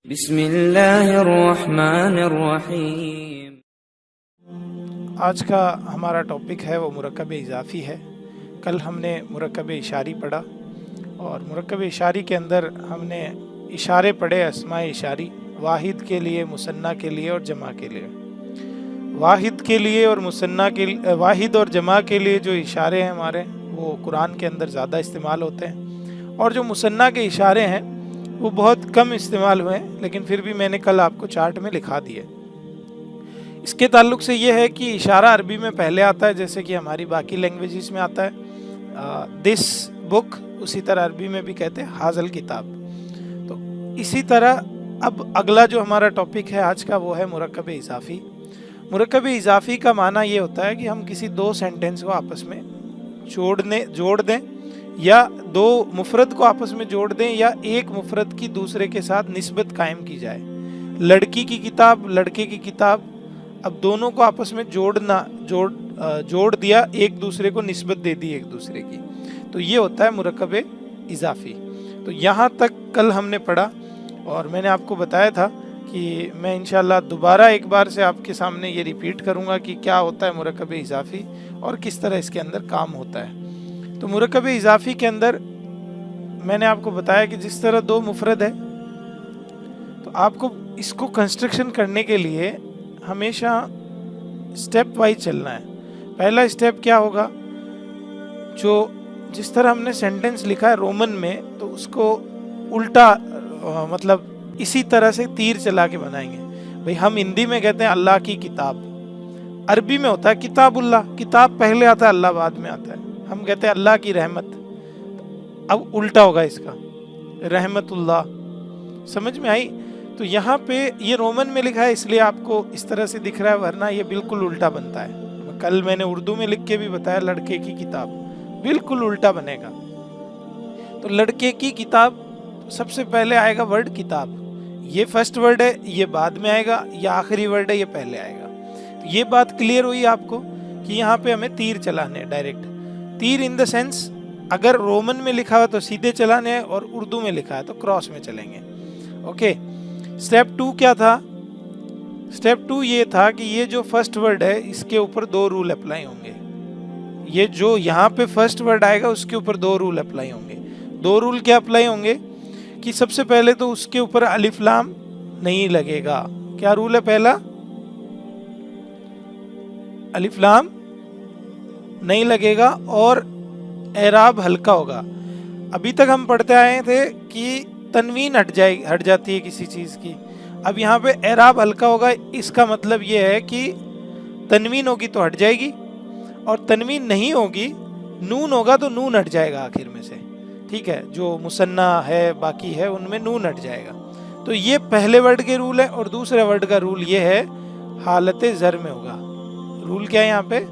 बिस्मिल्लाहिर्रहमानिर्रहीम। आज का हमारा टॉपिक है वो मुरक्कब इज़ाफ़ी है। कल हमने मुरक्कब इशारी पढ़ा और मुरक्कब इशारी के अंदर हमने इशारे पढ़े, अस्माए इशारी, वाहिद के लिए, मुसन्ना के लिए और जमा के लिए। वाहिद के लिए और मुसन्ना के लिए, वाहिद और जमा के लिए जो इशारे हैं हमारे, वो कुरान के अंदर ज़्यादा इस्तेमाल होते हैं और जो मुसन्ना के इशारे हैं वो बहुत कम इस्तेमाल हुए हैं, लेकिन फिर भी मैंने कल आपको चार्ट में लिखा दिए। इसके ताल्लुक से ये है कि इशारा अरबी में पहले आता है, जैसे कि हमारी बाकी लैंग्वेजेस में आता है दिस बुक, उसी तरह अरबी में भी कहते हैं हाज़ल किताब। तो इसी तरह अब अगला जो हमारा टॉपिक है आज का वो है मुरक्कब इज़ाफ़ी। मुरक्कब इज़ाफ़ी का माना ये होता है कि हम किसी दो सेंटेंस को आपस में जोड़ दें या दो मुफरद को आपस में जोड़ दें या एक मुफरद की दूसरे के साथ निस्बत कायम की जाए। लड़की की किताब, लड़के की किताब, अब दोनों को आपस में जोड़ दिया, एक दूसरे को निस्बत दे दी एक दूसरे की, तो ये होता है मुरक्कब इज़ाफ़ी। तो यहाँ तक कल हमने पढ़ा और मैंने आपको बताया था कि मैं इंशाल्लाह दोबारा एक बार से आपके सामने ये रिपीट करूँगा कि क्या होता है मुरक्कब इज़ाफ़ी और किस तरह इसके अंदर काम होता है। तो मुरक्कब इज़ाफ़ी के अंदर मैंने आपको बताया कि जिस तरह दो मुफरद है, तो आपको इसको कंस्ट्रक्शन करने के लिए हमेशा स्टेप वाइज चलना है। पहला स्टेप क्या होगा, जो जिस तरह हमने सेंटेंस लिखा है रोमन में, तो उसको उल्टा मतलब इसी तरह से तीर चला के बनाएंगे। भाई हम हिंदी में कहते हैं अल्लाह की किताब, अरबी में होता है किताबुल्लाह, किताब पहले आता है, अल्लाह बाद में आता है। हम कहते हैं अल्लाह की रहमत, अब उल्टा होगा इसका, रहमतुल्लाह। समझ में आई? तो यहाँ पे ये रोमन में लिखा है इसलिए आपको इस तरह से दिख रहा है, वरना ये बिल्कुल उल्टा बनता है। कल मैंने उर्दू में लिख के भी बताया, लड़के की किताब बिल्कुल उल्टा बनेगा। तो लड़के की किताब, सबसे पहले आएगा वर्ड किताब, ये फर्स्ट वर्ड है, ये बाद में आएगा, ये आखिरी वर्ड है, ये पहले आएगा। तो ये बात क्लियर हुई आपको कि यहाँ पे हमें तीर चलाने, डायरेक्ट तीर इन द सेंस, अगर रोमन में लिखा हुआ तो सीधे चलाने हैं और उर्दू में लिखा है तो क्रॉस में चलेंगे। ओके, स्टेप 2 क्या था? स्टेप 2 ये था कि ये जो फर्स्ट वर्ड है इसके ऊपर दो रूल अप्लाई होंगे। ये जो यहाँ पे फर्स्ट वर्ड आएगा उसके ऊपर दो रूल अप्लाई होंगे। दो रूल क्या अप्लाई होंगे कि सबसे पहले तो उसके ऊपर अलिफ लाम नहीं लगेगा। क्या रूल है पहला? अलिफ लाम नहीं लगेगा और एराब हल्का होगा। अभी तक हम पढ़ते आए थे कि तनवीन हट जाती है किसी चीज़ की, अब यहाँ पे एराब हल्का होगा। इसका मतलब ये है कि तनवीन होगी तो हट जाएगी और तनवीन नहीं होगी, नून होगा तो नून हट जाएगा आखिर में से। ठीक है, जो मुसन्ना है बाकी है उनमें नून हट जाएगा। तो ये पहले वर्ड के रूल है और दूसरे वर्ड का रूल ये है हालत ज़र में होगा। रूल क्या है यहाँ पे?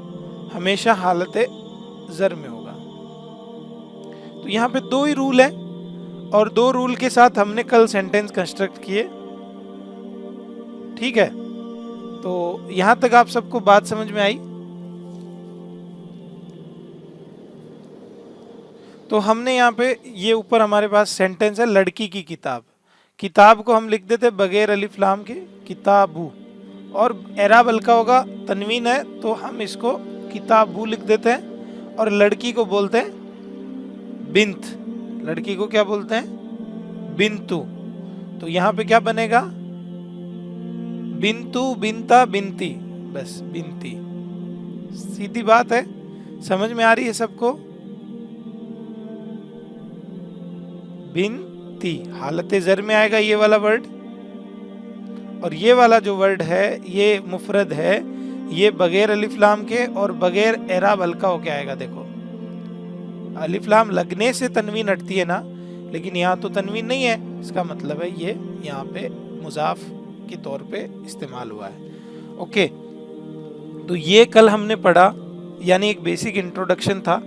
हमेशा हालत ज़र में होगा। तो यहाँ पे दो ही रूल है और दो रूल के साथ हमने कल सेंटेंस कंस्ट्रक्ट किए। ठीक है, तो यहां तक आप सबको बात समझ में आई? तो हमने यहाँ पे ये ऊपर हमारे पास सेंटेंस है लड़की की किताब, किताब को हम लिख देते बगैर अलिफ लाम के किताबू, और एराब हल्का होगा, तनवीन है तो हम इसको किताबू लिख देते हैं। और लड़की को बोलते हैं बिंत, लड़की को क्या बोलते हैं? बिंतु। तो यहाँ पे क्या बनेगा? बिंतु, बिंता, बिंती, बस बिंती। सीधी बात है, समझ में आ रही है सबको? बिंती हालत ज़र में आएगा ये वाला वर्ड, और ये वाला जो वर्ड है ये मुफरद है, ये बगैर अलिफ लाम के और बगैर एराब हल्का होके आएगा। देखो अलिफ लाम लगने से तनवीन हटती है ना, लेकिन यहाँ तो तनवीन नहीं है, इसका मतलब है ये यहाँ पे मुजाफ के तौर पे इस्तेमाल हुआ है। ओके, तो ये कल हमने पढ़ा, यानी एक बेसिक इंट्रोडक्शन था।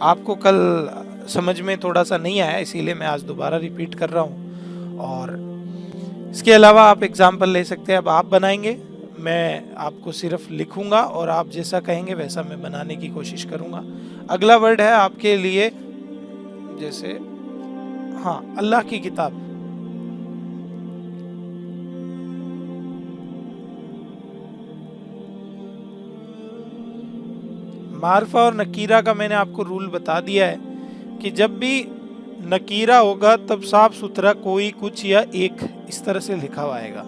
आपको कल समझ में थोड़ा सा नहीं आया, इसीलिए मैं आज दोबारा रिपीट कर रहा हूँ। और इसके अलावा आप एग्जाम्पल ले सकते हैं। अब आप बनाएंगे, मैं आपको सिर्फ लिखूंगा और आप जैसा कहेंगे वैसा मैं बनाने की कोशिश करूंगा। अगला वर्ड है आपके लिए, जैसे हाँ, अल्लाह की किताब। मारफा और नकीरा का मैंने आपको रूल बता दिया है कि जब भी नकीरा होगा तब साफ सुथरा कोई कुछ या एक इस तरह से लिखा हुआ आएगा।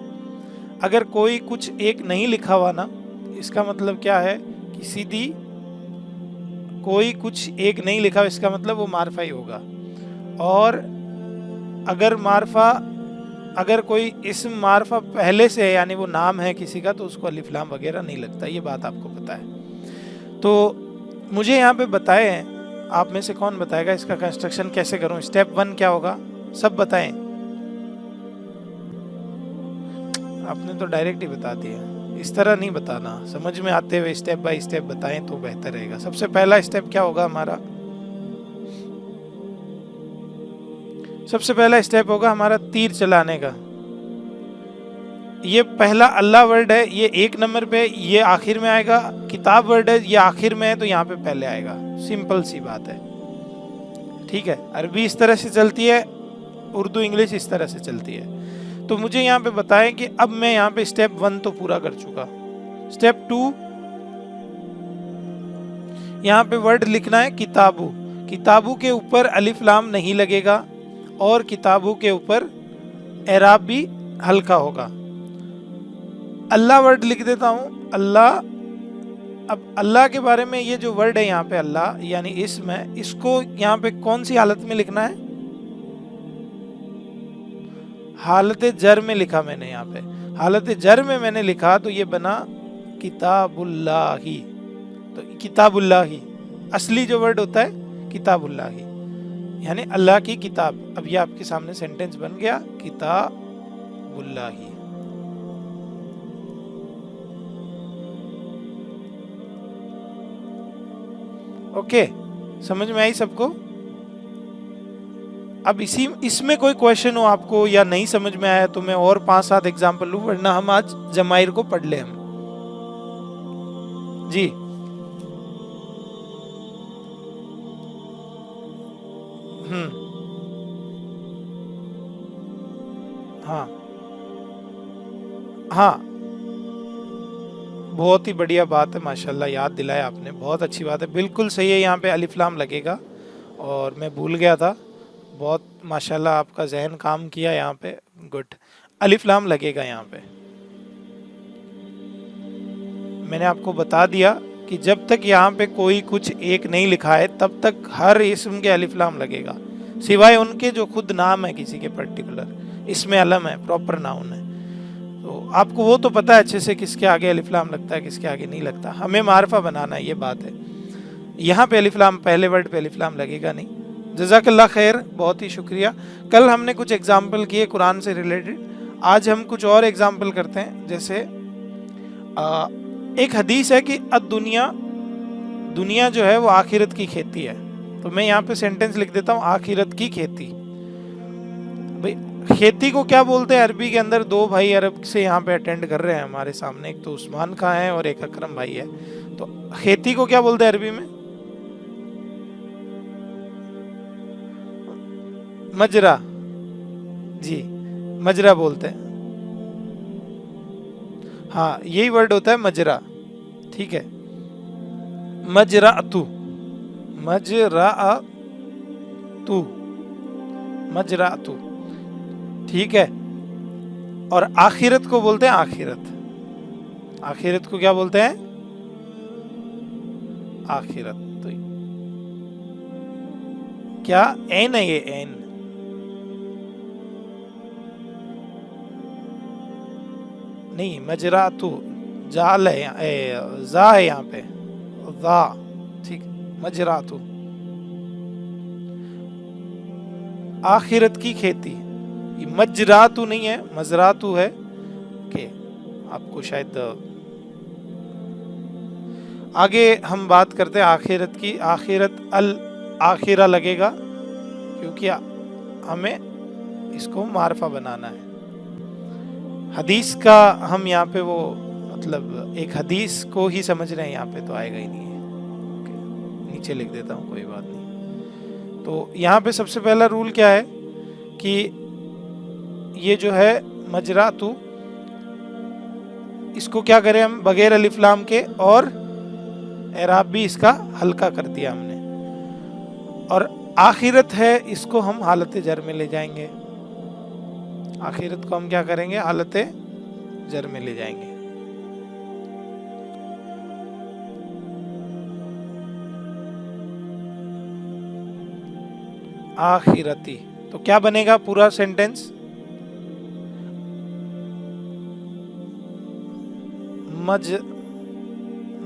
अगर कोई कुछ एक नहीं लिखा हुआ ना, इसका मतलब क्या है कि सीधी कोई कुछ एक नहीं लिखा, इसका मतलब वो मारफा ही होगा। और अगर कोई इसम मारफा पहले से है, यानी वो नाम है किसी का, तो उसको अलिफ लाम वगैरह नहीं लगता। ये बात आपको पता है। तो मुझे यहाँ पे बताए, आप में से कौन बताएगा इसका कंस्ट्रक्शन कैसे करूं? स्टेप 1 क्या होगा, सब बताएं। आपने तो डायरेक्ट ही बता दिया, इस तरह नहीं बताना, समझ में आते हुए स्टेप बाय स्टेप बताएं तो बेहतर रहेगा। सबसे पहला स्टेप क्या होगा हमारा? सबसे पहला स्टेप होगा हमारा तीर चलाने का। ये पहला अल्लाह वर्ड है, ये 1 नंबर पे, ये आखिर में आएगा। किताब वर्ड है, ये आखिर में है, तो यहाँ पे पहले आएगा। सिंपल सी बात है, ठीक है। अरबी इस तरह से चलती है, उर्दू इंग्लिश इस तरह से चलती है। तो मुझे यहाँ पे बताएं कि अब मैं यहाँ पे स्टेप 1 तो पूरा कर चुका। स्टेप 2, यहाँ पे वर्ड लिखना है किताबू। किताबू के ऊपर अलिफ लाम नहीं लगेगा और किताबू के ऊपर एराब भी हल्का होगा। अल्लाह वर्ड लिख देता हूँ, अल्लाह। अब अल्लाह के बारे में, ये जो वर्ड है यहाँ पे अल्लाह यानी इसम है, इसको यहाँ पे कौन सी हालत में लिखना है? हालत जर में लिखा मैंने यहाँ पे। हालत जर में मैंने लिखा तो ये बना किताबुल्लाही। तो किताबुल्लाही असली जो वर्ड होता है किताबुल्लाही, यानी अल्लाह की किताब। अब ये आपके सामने सेंटेंस बन गया, किताबुल्लाही। ओके, समझ में आई सबको? अब इसमें कोई क्वेश्चन हो आपको या नहीं समझ में आया तो मैं और 5-7 एग्जाम्पल लूं, वरना हम आज जमाइर को पढ़ ले हम। जी हाँ हाँ, बहुत ही बढ़िया बात है, माशाल्लाह याद दिलाया आपने, बहुत अच्छी बात है, बिल्कुल सही है। यहाँ पे अलिफ लाम लगेगा और मैं भूल गया था। बहुत माशाल्लाह आपका जहन काम किया यहाँ पे, गुड। अलिफ लाम लगेगा यहाँ पे। मैंने आपको बता दिया कि जब तक यहाँ पे कोई कुछ एक नहीं लिखा है तब तक हर इस्म के अलिफ लाम लगेगा, सिवाय उनके जो खुद नाम है किसी के पर्टिकुलर, इसमें अलम है, प्रॉपर नाउन है। तो आपको वो तो पता है अच्छे से किसके आगे अलिफ लाम लगता है, किसके आगे नहीं लगता। हमें मारफा बनाना है, ये बात है। यहाँ पे अलिफ लाम, पहले वर्ड पे अलिफ लाम लगेगा नहीं। जज़ाकल्लाह खैर, बहुत ही शुक्रिया। कल हमने कुछ एग्जाम्पल किए कुरान से रिलेटेड, आज हम कुछ और एग्जाम्पल करते हैं। जैसे एक हदीस है कि दुनिया जो है वो आखिरत की खेती है। तो मैं यहाँ पे सेंटेंस लिख देता हूँ, आखिरत की खेती। भाई खेती को क्या बोलते हैं अरबी के अंदर? 2 भाई अरब से यहाँ पे अटेंड कर रहे हैं हमारे सामने, एक तो उस्मान खां है और एक अकरम भाई है। तो खेती को क्या बोलते हैं अरबी में? मजरा। जी, मजरा बोलते हैं। हाँ, यही वर्ड होता है मजरा, ठीक है। मजरातु, मजरातु, ठीक है। और आखिरत को बोलते हैं आखिरत। आखिरत को क्या बोलते हैं? आखिरत। तो क्या एन है? ये एन नहीं, मजरातु जाल है, जा है यहाँ पे, जा, ठीक। मजरातु आखिरत की खेती। ये मजरातु नहीं है, मजरातु है। के आपको शायद आगे हम बात करते हैं आखिरत की। आखिरत अल आखिरा लगेगा क्योंकि हमें इसको मारफा बनाना है। हदीस का हम यहाँ पे वो मतलब एक हदीस को ही समझ रहे हैं, यहाँ पे तो आएगा ही नहीं है। नीचे लिख देता हूँ, कोई बात नहीं। तो यहाँ पे सबसे पहला रूल क्या है कि ये जो है मजरातु, इसको क्या करें हम बगैर अलिफ लाम के और एराब भी इसका हल्का कर दिया हमने। और आखिरत है, इसको हम हालत जर में ले जाएंगे। आखिरत को हम क्या करेंगे? हालत जर में ले जाएंगे। आखिरती, तो क्या बनेगा पूरा सेंटेंस?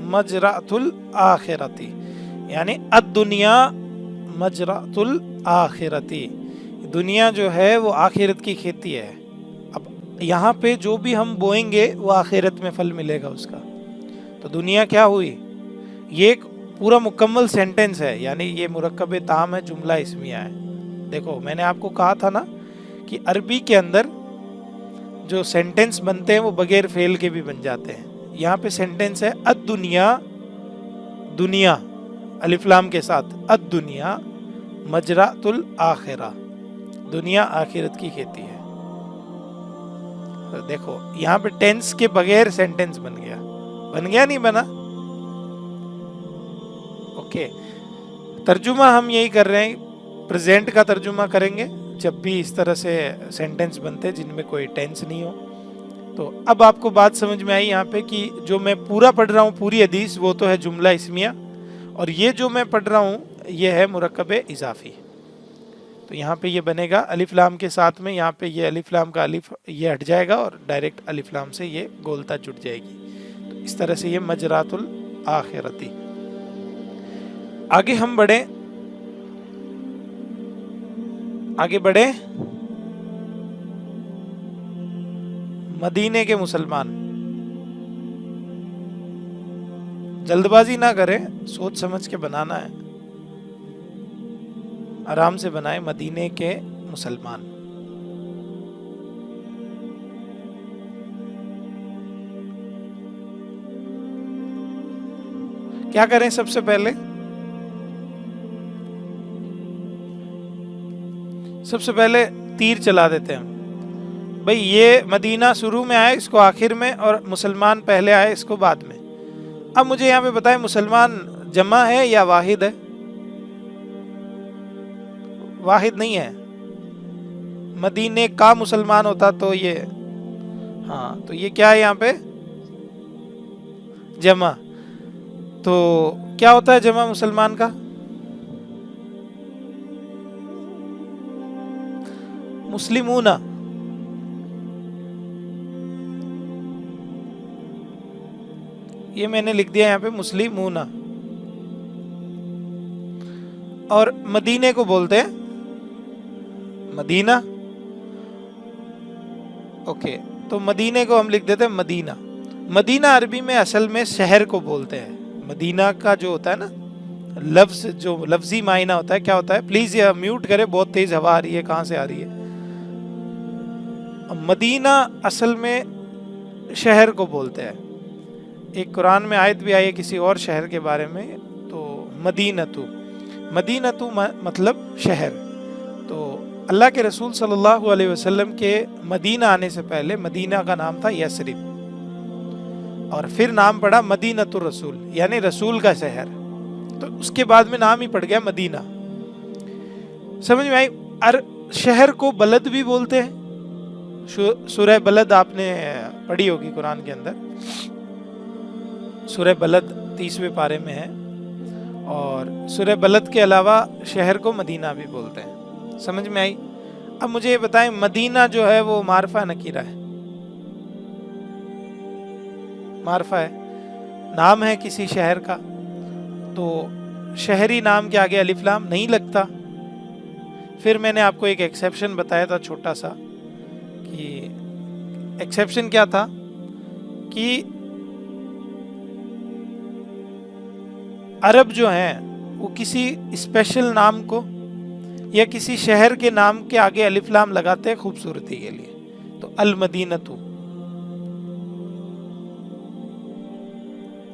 मजरातुल आखिरती, यानी अद-दुनिया मजरातुल आखिरती। दुनिया जो है वो आखिरत की खेती है। अब यहाँ पे जो भी हम बोएंगे वो आखिरत में फल मिलेगा उसका। तो दुनिया क्या हुई? ये एक पूरा मुकम्मल सेंटेंस है, यानी ये मुरक्कब ताम है, जुमला इस्मिया है। देखो मैंने आपको कहा था ना कि अरबी के अंदर जो सेंटेंस बनते हैं वो बगैर फेल के भी बन जाते हैं। यहाँ पे सेंटेंस है अद-दुनिया, दुनिया अलिफ लाम के साथ, अद-दुनिया मजरातुल आखिरा, दुनिया आखिरत की खेती है। तो देखो यहाँ पे टेंस के बगैर सेंटेंस बन गया नहीं बना? ओके, तर्जुमा हम यही कर रहे हैं, प्रेजेंट का तर्जुमा करेंगे जब भी इस तरह से सेंटेंस बनते हैं जिनमें कोई टेंस नहीं हो। तो अब आपको बात समझ में आई यहाँ पे कि जो मैं पूरा पढ़ रहा हूँ, पूरी हदीस, वो तो है जुमला इस्मिया, और ये जो मैं पढ़ रहा हूँ ये है मुरक्कब इजाफी। तो यहाँ पे ये बनेगा अलिफ लाम के साथ में, यहाँ पे ये अलिफ लाम का अलिफ ये हट जाएगा और डायरेक्ट अलिफ लाम से ये गोलता जुड़ जाएगी। तो इस तरह से ये मजरातुल आखिरती। आगे हम बढ़े, मदीने के मुसलमान। जल्दबाजी ना करें, सोच समझ के बनाना है, आराम से बनाए। मदीने के मुसलमान, क्या करें? सबसे पहले तीर चला देते हैं भाई। ये मदीना शुरू में आया, इसको आखिर में, और मुसलमान पहले आए, इसको बाद में। अब मुझे यहाँ पे बताएं, मुसलमान जमा है या वाहिद है? वाहिद नहीं है। मदीने का मुसलमान होता तो ये, हाँ, तो ये क्या है यहाँ पे? जमा। तो क्या होता है जमा मुसलमान का? मुस्लिमूना। ये मैंने लिख दिया यहाँ पे मुस्लिमूना। और मदीने को बोलते हैं मदीना। ओके, तो मदीने को हम लिख देते हैं मदीना। मदीना अरबी में असल में शहर को बोलते हैं। मदीना का जो होता है ना लफ्ज, जो लफ्जी मायना होता है, क्या होता है? प्लीज ये म्यूट करें, बहुत तेज हवा आ रही है, कहाँ से आ रही है? मदीना असल में शहर को बोलते हैं। एक कुरान में आयत भी आई है किसी और शहर के बारे में, तो मदीनतु मतलब शहर। तो अल्लाह के रसूल सल्लल्लाहु अलैहि वसल्लम के मदीना आने से पहले मदीना का नाम था यसरिब, और फिर नाम पड़ा मदीनतुर रसूल, यानी रसूल का शहर। तो उसके बाद में नाम ही पड़ गया मदीना। समझ में आई? शहर को बलद भी बोलते हैं। सूरह बलद आपने पढ़ी होगी कुरान के अंदर। सूरह बलद 30वें पारे में है, और सूरह बलद के अलावा शहर को मदीना भी बोलते हैं। समझ में आई? अब मुझे ये बताएं, मदीना जो है वो मारफा नकीरा है? मारफा है, नाम है किसी शहर का, तो शहरी नाम के आगे अलिफ लाम नहीं लगता। फिर मैंने आपको एक एक्सेप्शन बताया था छोटा सा, कि एक्सेप्शन क्या था कि अरब जो हैं वो किसी स्पेशल नाम को या किसी शहर के नाम के आगे अलिफ लाम लगाते हैं खूबसूरती के लिए। तो अल मदीनतु,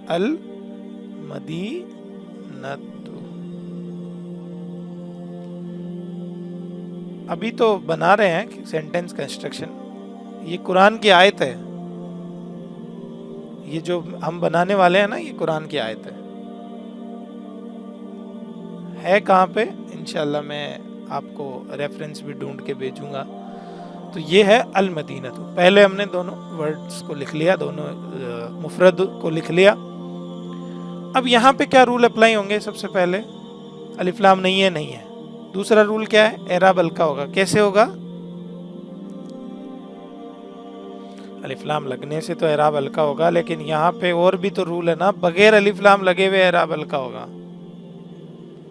अल मदीनतु। अभी तो बना रहे हैं सेंटेंस कंस्ट्रक्शन, ये कुरान की आयत है। ये जो हम बनाने वाले हैं ना, ये कुरान की आयत है। है कहाँ पे, इंशाल्लाह मैं आपको रेफरेंस भी ढूंढ के भेजूंगा। तो ये है अल मदीनतु। पहले हमने दोनों वर्ड्स को लिख लिया, दोनों मुफरद को लिख लिया। अब यहाँ पे क्या रूल अप्लाई होंगे? सबसे पहले अलिफ लाम नहीं है, नहीं है। दूसरा रूल क्या है? एराब हल्का होगा। कैसे होगा? अलिफ लाम लगने से तो एराब हल्का होगा, लेकिन यहाँ पे और भी तो रूल है ना, बगैर अलिफ लाम लगे हुए एराब हल्का होगा।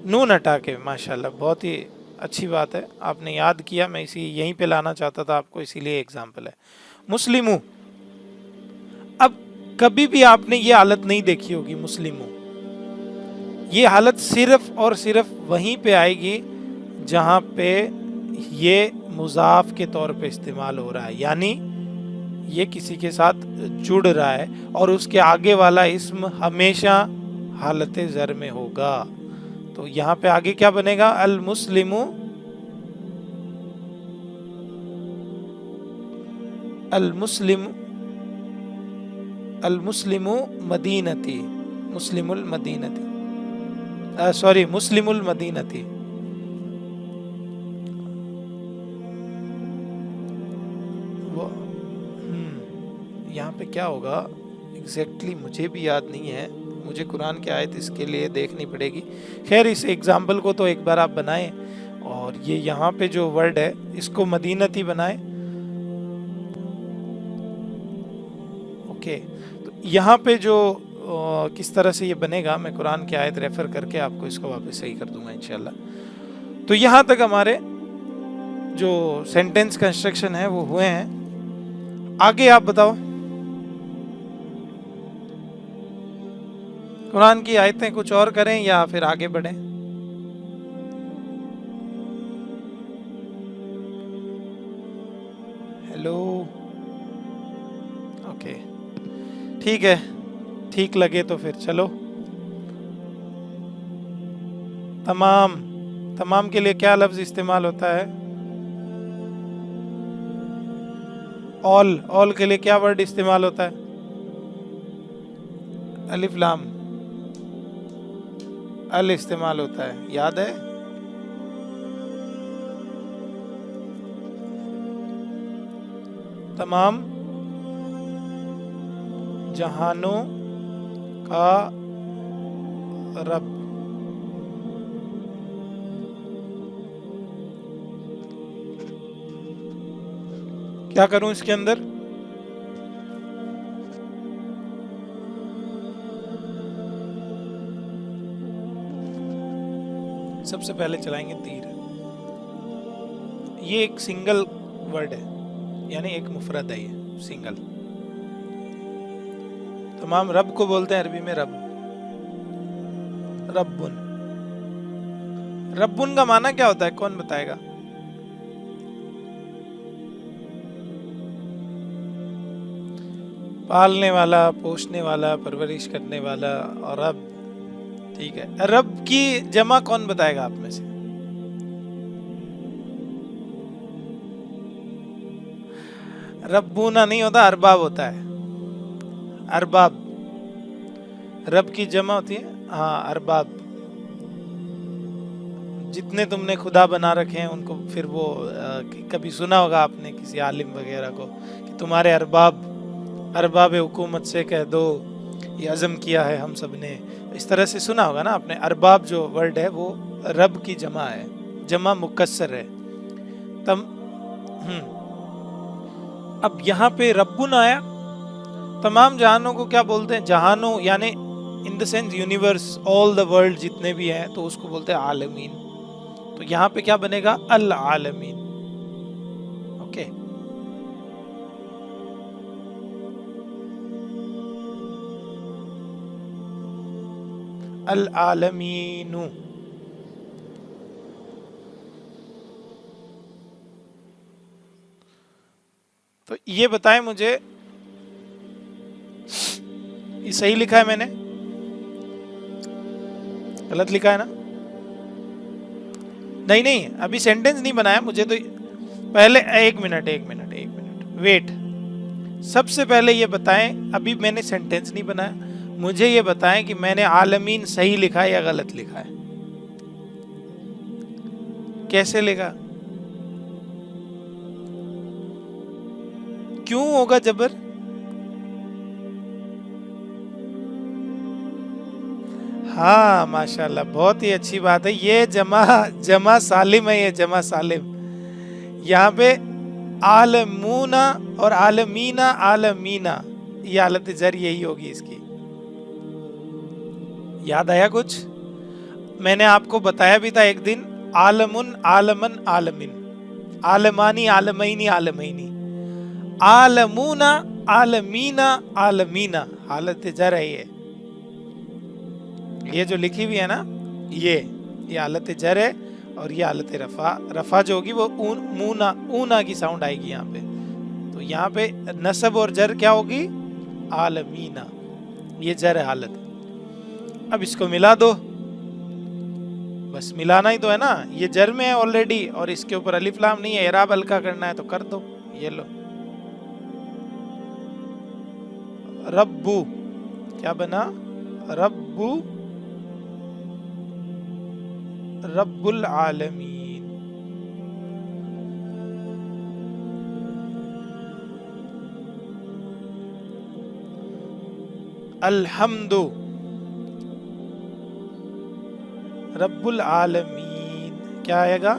नून हटा के। माशाल्लाह, बहुत ही अच्छी बात है, आपने याद किया। मैं इसी यहीं पे लाना चाहता था आपको, इसीलिए एग्जाम्पल है। मुस्लिमू, अब कभी भी आपने ये हालत नहीं देखी होगी मुस्लिमू। ये हालत सिर्फ और सिर्फ वहीं पे आएगी जहां पे ये मुजाफ के तौर पे इस्तेमाल हो रहा है, यानी ये किसी के साथ जुड़ रहा है और उसके आगे वाला इस्म हमेशा हालत ज़र में होगा। तो यहाँ पे आगे क्या बनेगा? अल मुस्लिमु, अल मुस्लिम, अल मुस्लिमु मदीनती, मुस्लिमुल मदीनती, सॉरी मुस्लिमुल मदीनती। वो यहाँ पे क्या होगा एग्जैक्टली मुझे भी याद नहीं है, मुझे कुरान की आयत इसके लिए देखनी पड़ेगी। खैर, इस एग्जाम्पल को तो एक बार आप बनाएं और ये यहाँ पे जो वर्ड है इसको मदीनती बनाएं। ओके, तो यहाँ पे जो किस तरह से ये बनेगा, मैं कुरान की आयत रेफर करके आपको इसको वापस सही कर दूंगा इंशाल्लाह। तो यहाँ तक हमारे जो सेंटेंस कंस्ट्रक्शन है वो हुए हैं। आगे आप बताओ, कुरान की आयतें कुछ और करें या फिर आगे बढ़ें? हेलो, ओके, ठीक है, ठीक लगे तो फिर चलो। तमाम, तमाम के लिए क्या लफ्ज इस्तेमाल होता है? ऑल, ऑल के लिए क्या वर्ड इस्तेमाल होता है? अलिफ लाम अल इस्तेमाल होता है, याद है? तमाम जहानों का रब। क्या करूं इसके अंदर? सबसे पहले चलाएंगे तीर। ये एक सिंगल वर्ड है, यानी एक मुफरद है, ये सिंगल। तमाम रब को बोलते हैं अरबी में रब, रब्बुन। रब्बुन का माना क्या होता है, कौन बताएगा? पालने वाला, पोषने वाला, परवरिश करने वाला। और रब, ठीक है। रब की जमा कौन बताएगा आप में से? रब्बूना नहीं होता, अरबाब होता है, अरबाब। रब की जमा होती है, हाँ, अरबाब। जितने तुमने खुदा बना रखे हैं उनको फिर वो कभी सुना होगा आपने किसी आलिम वगैरह को कि तुम्हारे अरबाब, अरबाब हुकूमत से कह दो ये अज़म किया है हम सब ने, इस तरह से सुना होगा ना आपने। अरबाब जो वर्ड है वो रब की जमा है, जमा मुकस्सर है। तम अब यहाँ पे रब्बुन आया, तमाम जहानों को क्या बोलते हैं? जहानों यानी in the sense universe, all the world जितने भी हैं, तो उसको बोलते हैं आलमीन। तो यहाँ पे क्या बनेगा? अल आलमीन। ओके, अल आलमीनु। तो ये बताएं मुझे, ये सही लिखा है मैंने, गलत लिखा है ना? नहीं नहीं, अभी सेंटेंस नहीं बनाया मुझे, तो पहले एक मिनट वेट। सबसे पहले ये बताएं, अभी मैंने सेंटेंस नहीं बनाया, मुझे ये बताएं कि मैंने आलमीन सही लिखा है या गलत लिखा है। कैसे लेगा? क्यों होगा जबर? हाँ माशाल्लाह, बहुत ही अच्छी बात है। ये जमा जमा सालिम है, ये जमा सालिम। यहाँ पे आलमूना और आलमीना, आलमीना, ये हालत जर यही होगी इसकी। याद आया कुछ? मैंने आपको बताया भी था एक दिन, आलमुन आलमन आलमिन, आलमानी आलमैनी आलमैनी, आलमूना आलमीना आलमीना, हालत जर है ये जो लिखी हुई है ना, ये हालत जर है। और ये हालत रफा, रफा जो होगी वो मूना, ऊना की साउंड आएगी यहाँ पे। तो यहाँ पे नसब और जर क्या होगी? आलमीना, ये जर है हालत। अब इसको मिला दो, बस मिलाना ही तो है ना, ये जर में है ऑलरेडी और इसके ऊपर अलिफ लाम नहीं है, एराब हल्का करना है तो कर दो। ये लो, रब्बू क्या बना? रब्बू, रब्बुल आलमीन। अल्हम्दु, रब्बुल आलमीन, क्या आएगा?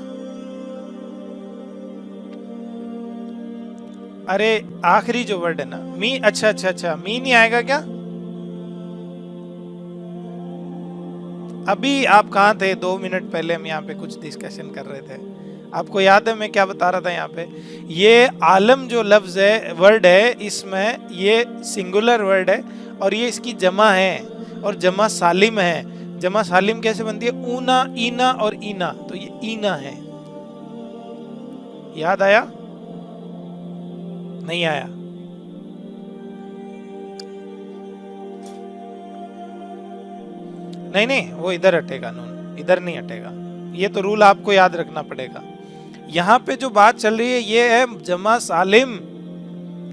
अरे आखिरी जो वर्ड है ना, मी, अच्छा अच्छा अच्छा, मी नहीं आएगा क्या? अभी आप कहाँ थे? 2 मिनट पहले हम यहाँ पे कुछ डिस्कशन कर रहे थे। आपको याद है मैं क्या बता रहा था यहाँ पे? ये आलम जो लफ्ज है, वर्ड है, इसमें ये सिंगुलर वर्ड है और ये इसकी जमा है और जमा सालिम है। जमा सालिम कैसे बनती है? ऊना, ईना और ईना, तो ये ईना है। याद आया? नहीं आया? नहीं नहीं, वो इधर हटेगा, नून इधर नहीं हटेगा। ये तो रूल आपको याद रखना पड़ेगा। यहाँ पे जो बात चल रही है ये है जमा सालिम।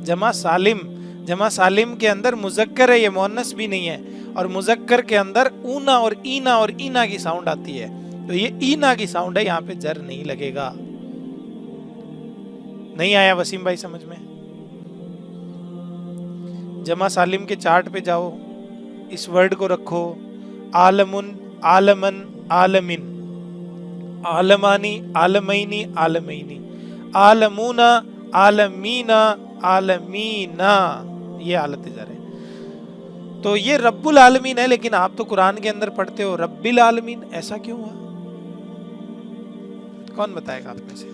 जमा सालिम, जमा सालिम के अंदर मुजक्कर है, ये मुअन्नस भी नहीं है। और मुजक्कर के अंदर ऊना और ईना की साउंड आती है, तो ये ईना की साउंड है, यहाँ पे जर नहीं लगेगा। नहीं आया वसीम भाई समझ में? जमा सालिम के चार्ट पे जाओ, इस वर्ड को रखो, आलमुन, आलमन, आलमिन, आलमानी, आलमैनी, आलमैनी, आलमूना, आलमीना, आलमीना, ये हालत जर है। तो ये रब्बुल आलमीन है, लेकिन आप तो कुरान के अंदर पढ़ते हो रब्बिल आलमीन, ऐसा क्यों हुआ? कौन बताएगा आप में से?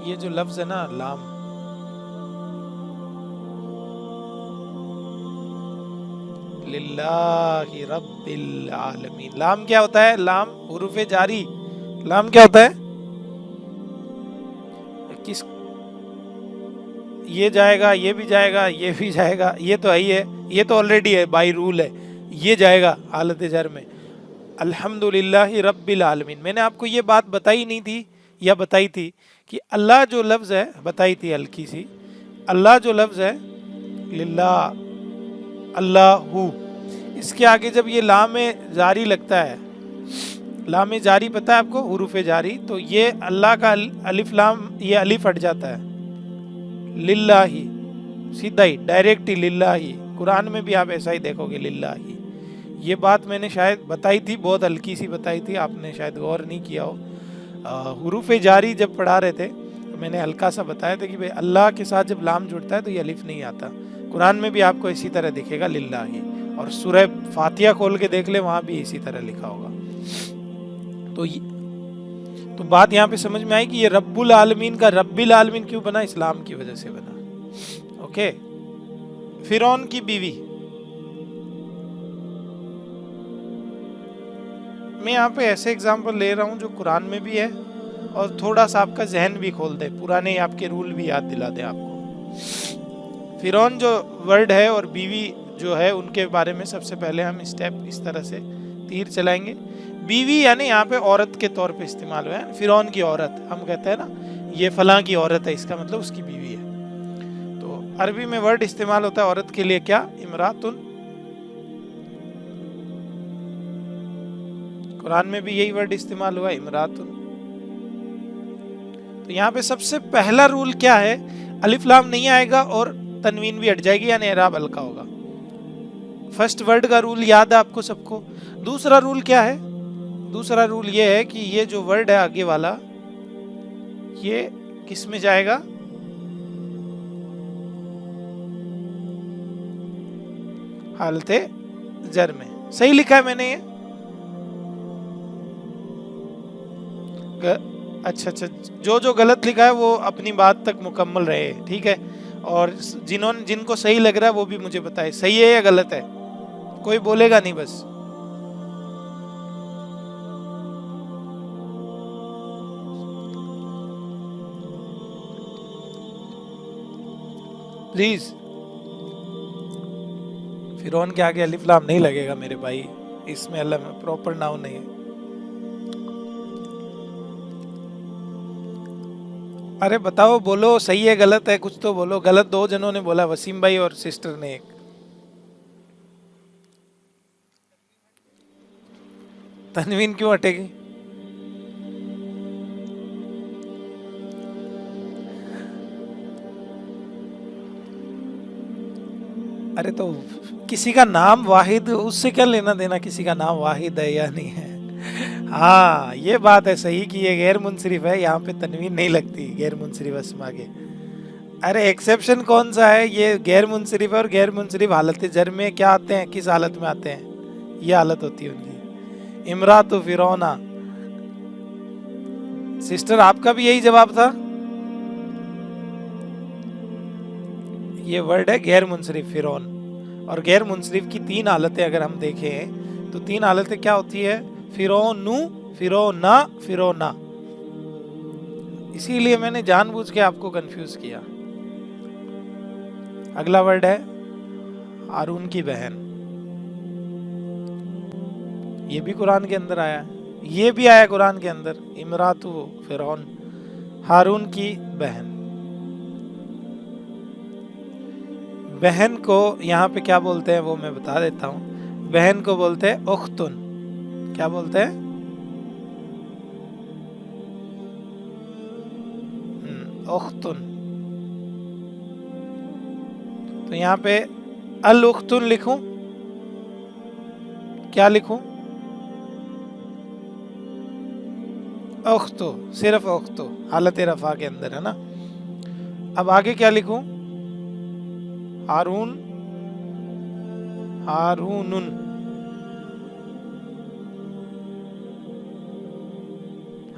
ये जो लफ्ज है ना लाम, लिल्लाहि रब्बिल आलमीन, लाम क्या होता है? लाम हुरूफे जारी। लाम क्या होता है? किस, ये जाएगा, ये भी जाएगा, ये भी जाएगा, ये तो है ही है, ये तो ऑलरेडी है, बाई रूल है, ये जाएगा हालत जर में। अल्हम्दुलिल्लाहि रब्बिल आलमीन, मैंने आपको ये बात बताई नहीं थी या बताई थी कि अल्लाह जो लफ्ज़ है, बताई थी हल्की सी, अल्लाह जो लफ्ज़ है लिल्लाह, अल्लाहू, इसके आगे जब ये लाम जारी लगता है, लाम जारी पता है आपको, हुरूफ जारी, तो ये अल्लाह का अलिफ लाम, ये अलिफ हट जाता है, लिल्लाही, सीधा ही डायरेक्ट ही लिल्लाही। कुरान में भी आप ऐसा ही देखोगे, लिल्लाही। ये बात मैंने शायद बताई थी, बहुत हल्की सी बताई थी, आपने शायद गौर नहीं किया हो। हुरूफ जारी जब पढ़ा रहे थे तो मैंने हल्का सा बताया था कि भाई अल्लाह के साथ जब लाम जुड़ता है तो ये अलिफ नहीं आता। कुरान में भी आपको इसी तरह दिखेगा लिल्लाही, और सूरह फातिहा खोल के देख ले, वहां भी इसी तरह लिखा होगा। तो बात यहाँ पे समझ में आई कि ये रब्बुल आलमीन का रब्बिल आलमीन क्यों बना? इस्लाम की वजह से बना। ओके, फिरौन की बीवी, मैं यहाँ पे ऐसे एग्जाम्पल ले रहा हूँ जो कुरान में भी है और थोड़ा सा आपका जहन भी खोल दे, पुराने आपके रूल भी याद दिला दे आपको। फिरौन जो वर्ड है और बीवी जो है, उनके बारे में सबसे पहले हम स्टेप इस तरह से तीर चलाएंगे। बीवी यानी यहाँ पे औरत के तौर पे इस्तेमाल हुआ है। फिरौन की औरत, हम कहते हैं ना ये फलां की औरत है, इसका मतलब उसकी बीवी है। तो अरबी में वर्ड इस्तेमाल होता है औरत के लिए क्या? इमरातुन। कुरान में भी यही वर्ड इस्तेमाल हुआ, इमरातुन। तो यहाँ पे सबसे पहला रूल क्या है, अलिफ लाम नहीं आएगा और तनवीन भी हट जाएगी, यानी एराब हल्का होगा। फर्स्ट वर्ड का रूल याद है आपको सबको। दूसरा रूल क्या है, दूसरा रूल ये है कि ये जो वर्ड है आगे वाला, ये किस में जाएगा, हालते जर में। सही लिखा है मैंने ये? अच्छा अच्छा, जो जो गलत लिखा है वो अपनी बात तक मुकम्मल रहे, ठीक है। और जिनको सही लग रहा है वो भी मुझे बताए सही है या गलत है, कोई बोलेगा नहीं बस। प्लीज, फिरौन के आगे अलिफ लाम नहीं लगेगा मेरे भाई, इसमें अल्लाह में प्रॉपर नाउन नहीं है। अरे बताओ, बोलो सही है गलत है, कुछ तो बोलो। गलत दो जनों ने बोला, वसीम भाई और सिस्टर ने एक। तनवीन क्यों हटेगी? अरे तो किसी का नाम वाहिद, उससे क्या लेना देना किसी का नाम वाहिद है या नहीं है। हाँ ये बात है सही कि ये गैर मुनसरिफ है, यहाँ पे तनवीन नहीं लगती गैर मुनसरिफ अस्मा के। अरे एक्सेप्शन कौन सा है, ये गैर मुनसरिफ है, और गैर मुनसरिफ हालत जर में क्या आते हैं, किस हालत में आते हैं, ये हालत होती है उनकी। इमरातु फिरौना। सिस्टर आपका भी यही जवाब था? ये वर्ड है गैर मुनसरिफ, फिरौन। और गैर मुनसरिफ की तीन हालतें अगर हम देखें तो तीन हालतें क्या होती है, फिरौनु, फिरौना, फिरौना। इसीलिए मैंने जानबूझ के आपको कंफ्यूज किया। अगला वर्ड है हारून की बहन। ये भी कुरान के अंदर आया है, ये भी आया कुरान के अंदर, इमरातु फिरौन, हारून की बहन। बहन को यहाँ पे क्या बोलते हैं वो मैं बता देता हूँ। बहन को बोलते हैं उख्तुन। क्या बोलते हैं? उख्तुन। तो यहाँ पे अल उख्तुन लिखूं, क्या लिखूं? उख्तु, सिर्फ उख्तु, हालत रफा के अंदर है ना। अब आगे क्या लिखूं? हारून, हारूनुन,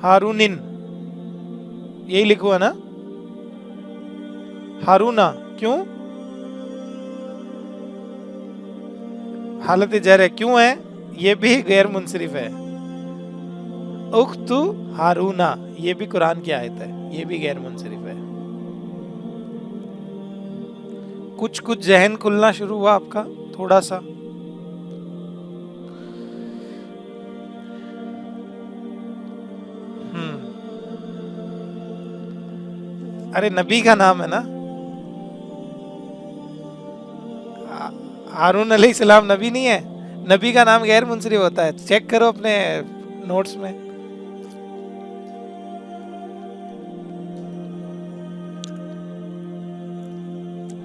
हारूनिन, यही लिखो है ना। हारूना क्यों? हालत जर है, क्यों है? ये भी गैर मुनसरिफ है। उख्तु हारूना, ये भी कुरान की आयत है, ये भी गैर मुनसरिफ है। कुछ कुछ जहन खुलना शुरू हुआ आपका थोड़ा सा। अरे नबी का नाम है ना, हारून अलैहिस्सलाम नबी नहीं है? नबी का नाम गैर मुनसरिफ होता है, चेक करो अपने नोट्स में।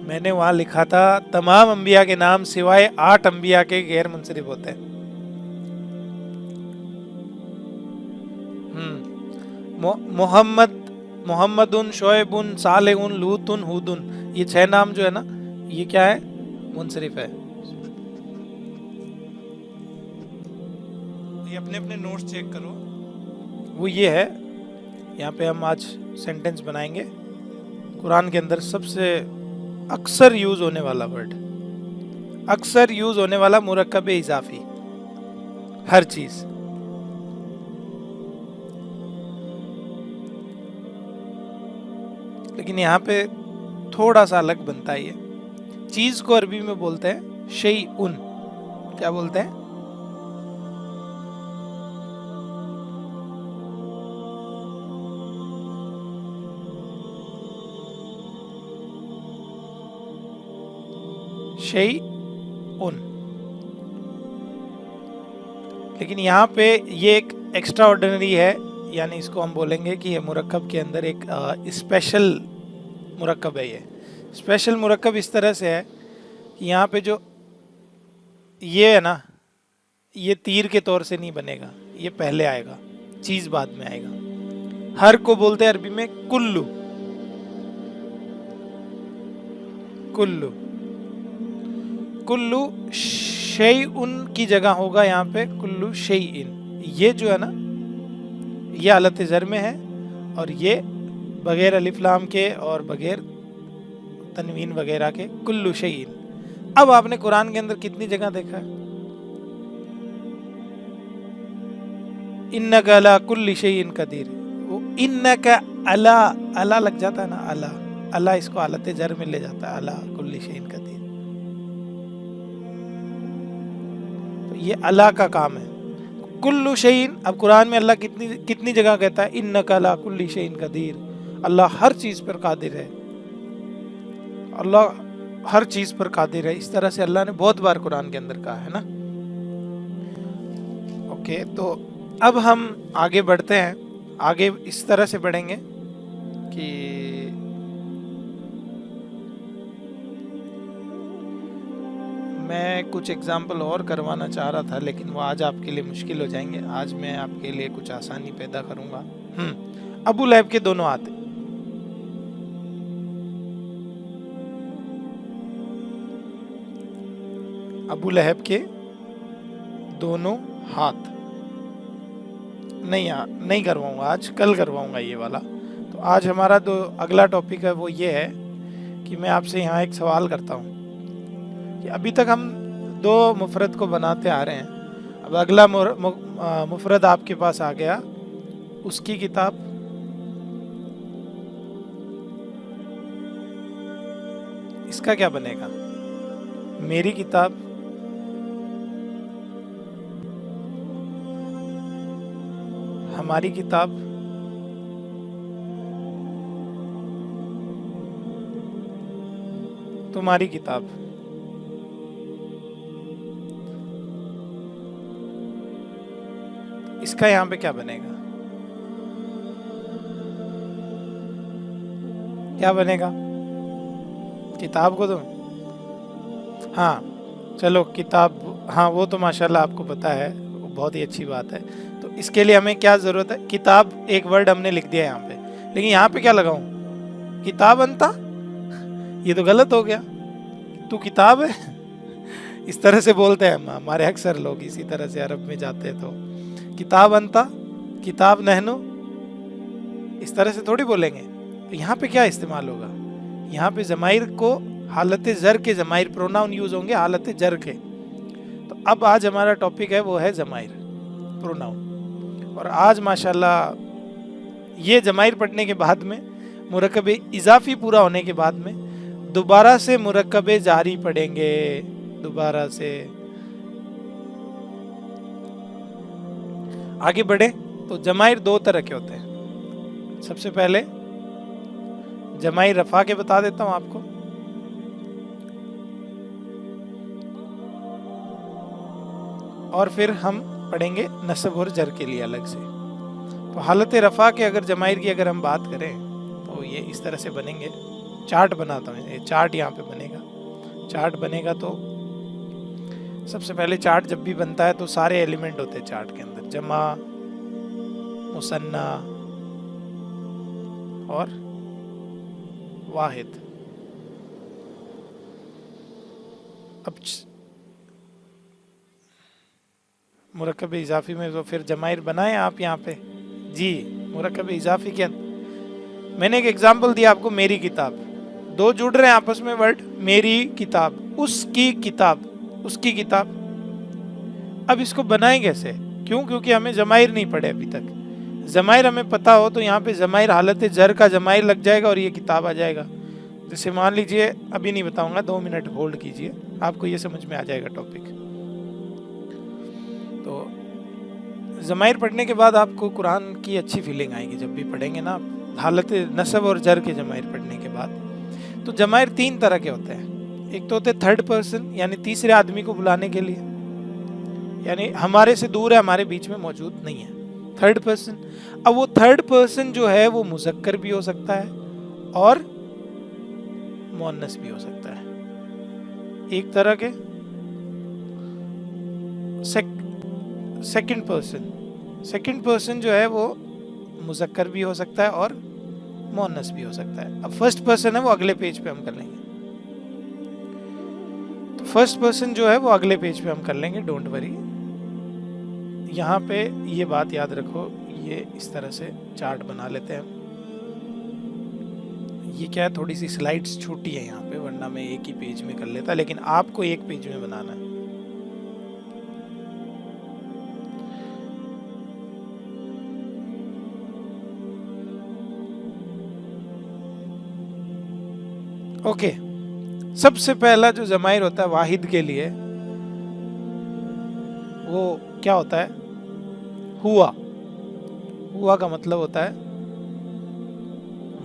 मैंने वहां लिखा था तमाम अंबिया के नाम सिवाय 8 अंबिया के गैर मुनसरिफ होते हैं। मोहम्मद, मोहम्मदुन, शोएबुन, सालेहुन, लूतुन, हुदुन, ये 6 नाम जो है ना, ये क्या है? मुनसरिफ है। ये अपने अपने नोट्स चेक करो। वो ये है, यहाँ पे हम आज सेंटेंस बनाएंगे। कुरान के अंदर सबसे अक्सर यूज होने वाला वर्ड, अक्सर यूज होने वाला मुरक्कब इजाफी, हर चीज। लेकिन यहाँ पे थोड़ा सा अलग बनता है। ये चीज को अरबी में बोलते हैं शैउन। क्या बोलते हैं? शैउन। लेकिन यहाँ पे ये एक एक्स्ट्रा ऑर्डिनरी है, यानी इसको हम बोलेंगे कि ये मुरक्कब के अंदर एक स्पेशल मुरक्कब है। ये स्पेशल मुरक्कब इस तरह से है कि यहाँ पे जो ये है ना, ये तीर के तौर से नहीं बनेगा, ये पहले आएगा, चीज बाद में आएगा। हर को बोलते हैं अरबी में कुल्लू, कुल्लू। कुल्लू शैउन की जगह होगा यहाँ पे कुल्लू शैइन। ये जो है ना, ये हालत ज़र में है, और ये बगैर अलिफ लाम के और बगैर तनवीन वगैरह के कुल्लू शैइन। अब आपने कुरान के अंदर कितनी जगह देखा है इन्नका अला कुल्ली शैइन कदीर, वो इन्नका अला, अला लग जाता है ना, अला, अला इसको हालत ज़र में ले जाता है, अला कुल्ली शैइन कदीर। तो ये अला का काम है। कुल्लू शैइन, अब कुरान में अल्लाह कितनी कितनी जगह कहता है इन्नका अला कुल्ली शैइन कदीर, अल्लाह हर चीज पर कादिर है, अल्लाह हर चीज पर कादिर है। इस तरह से अल्लाह ने बहुत बार कुरान के अंदर कहा है ना। ओके, तो अब हम आगे बढ़ते हैं। आगे इस तरह से बढ़ेंगे कि मैं कुछ एग्जाम्पल और करवाना चाह रहा था, लेकिन वो आज आपके लिए मुश्किल हो जाएंगे। आज मैं आपके लिए कुछ आसानी पैदा करूंगा। अबू लहब के दोनों हाथ, अबू लहब के दोनों हाथ नहीं करवाऊंगा आज, कल करवाऊंगा ये वाला। तो आज हमारा जो अगला टॉपिक है वो ये है कि मैं आपसे यहाँ एक सवाल करता हूँ कि अभी तक हम दो मुफरद को बनाते आ रहे हैं। अब अगला मुफरद आपके पास आ गया, उसकी किताब, इसका क्या बनेगा? मेरी किताब, हमारी किताब, तुम्हारी किताब। इसका यहां पे क्या बनेगा? क्या बनेगा? किताब को तो हाँ, चलो किताब, हाँ वो तो माशाल्लाह आपको पता है, बहुत ही अच्छी बात है। तो इसके लिए हमें क्या जरूरत है? किताब एक वर्ड हमने लिख दिया यहाँ पे, लेकिन यहाँ पे क्या लगाऊं? किताब अंता, ये तो गलत हो गया। तू किताब है इस तरह से बोलते हैं हमारे अक्सर लोग, इसी तरह से अरब में जाते हैं तो किताब अंता, किताब नहनो, इस तरह से थोड़ी बोलेंगे। तो यहाँ पे क्या इस्तेमाल होगा? यहाँ पे जमाइर को हालत जर के जमाइर प्रोनाउन यूज होंगे, हालत जर के। तो अब आज हमारा टॉपिक है वो है जमाइर प्रोनाउन। और आज माशाल्लाह ये जमाइर पढ़ने के बाद में, मुरक्कब इजाफी पूरा होने के बाद में दोबारा से मुरक्कब जारी पढ़ेंगे। दोबारा से आगे बढ़े तो जमाइर दो तरह के होते हैं। सबसे पहले जमाइर रफा के बता देता हूं आपको। और फिर हम पढ़ेंगे नस्ब और जर के लिए अलग से। तो हालत रफा के अगर जमाइर की अगर हम बात करें तो ये इस तरह से बनेंगे। चार्ट बनाता हूँ, ये चार्ट यहाँ पे बनेगा। चार्ट बनेगा तो सबसे पहले चार्ट जब भी बनता है तो सारे एलिमेंट होते हैं चार्ट के अंदर, जमा, मुसन्ना और वाहिद। अब मुरक्कब इजाफी में तो फिर जमाइर बनाए आप यहाँ पे जी। मुरक्कब इजाफी के मैंने एक एग्जांपल दिया आपको, मेरी किताब, दो जुड़ रहे हैं आपस में वर्ड, मेरी किताब, उसकी किताब, उसकी किताब। अब इसको बनाए कैसे? क्यों? क्योंकि हमें जमाइर नहीं पढ़े अभी तक। जमाइर हमें पता हो तो यहाँ पे जमाइर हालत जर का जमाइर लग जाएगा और ये किताब आ जाएगा। जैसे मान लीजिए, अभी नहीं बताऊंगा, 2 मिनट होल्ड कीजिए, आपको ये समझ में आ जाएगा टॉपिक। तो जमाइर पढ़ने के बाद आपको कुरान की अच्छी फीलिंग आएगी जब भी पढ़ेंगे ना, हालत नसब और जर के जमाइर पढ़ने के बाद। तो जमाइर 3 तरह के होते हैं। एक तो होते थर्ड पर्सन, यानी तीसरे आदमी को बुलाने के लिए, यानी हमारे से दूर है, हमारे बीच में मौजूद नहीं है। थर्ड पर्सन, अब वो थर्ड पर्सन जो है वो मुज़क्कर भी हो सकता है और मुअन्नस भी हो सकता है। एक तरह के सेकंड पर्सन जो है वो मुज़क्कर भी हो सकता है और मुअन्नस भी हो सकता है। अब फर्स्ट पर्सन है वो अगले पेज पे हम कर लेंगे। तो फर्स्ट पर्सन जो है वो अगले पेज पे हम कर लेंगे, डोंट वरी। यहाँ पे ये बात याद रखो, ये इस तरह से चार्ट बना लेते हैं। ये क्या है, थोड़ी सी स्लाइड्स छोटी है यहाँ पे, वरना मैं एक ही पेज में कर लेता, लेकिन आपको एक पेज में बनाना है। ओके, सबसे पहला जो ज़माइर होता है वाहिद के लिए, वो क्या होता है? हुआ। हुआ का मतलब होता है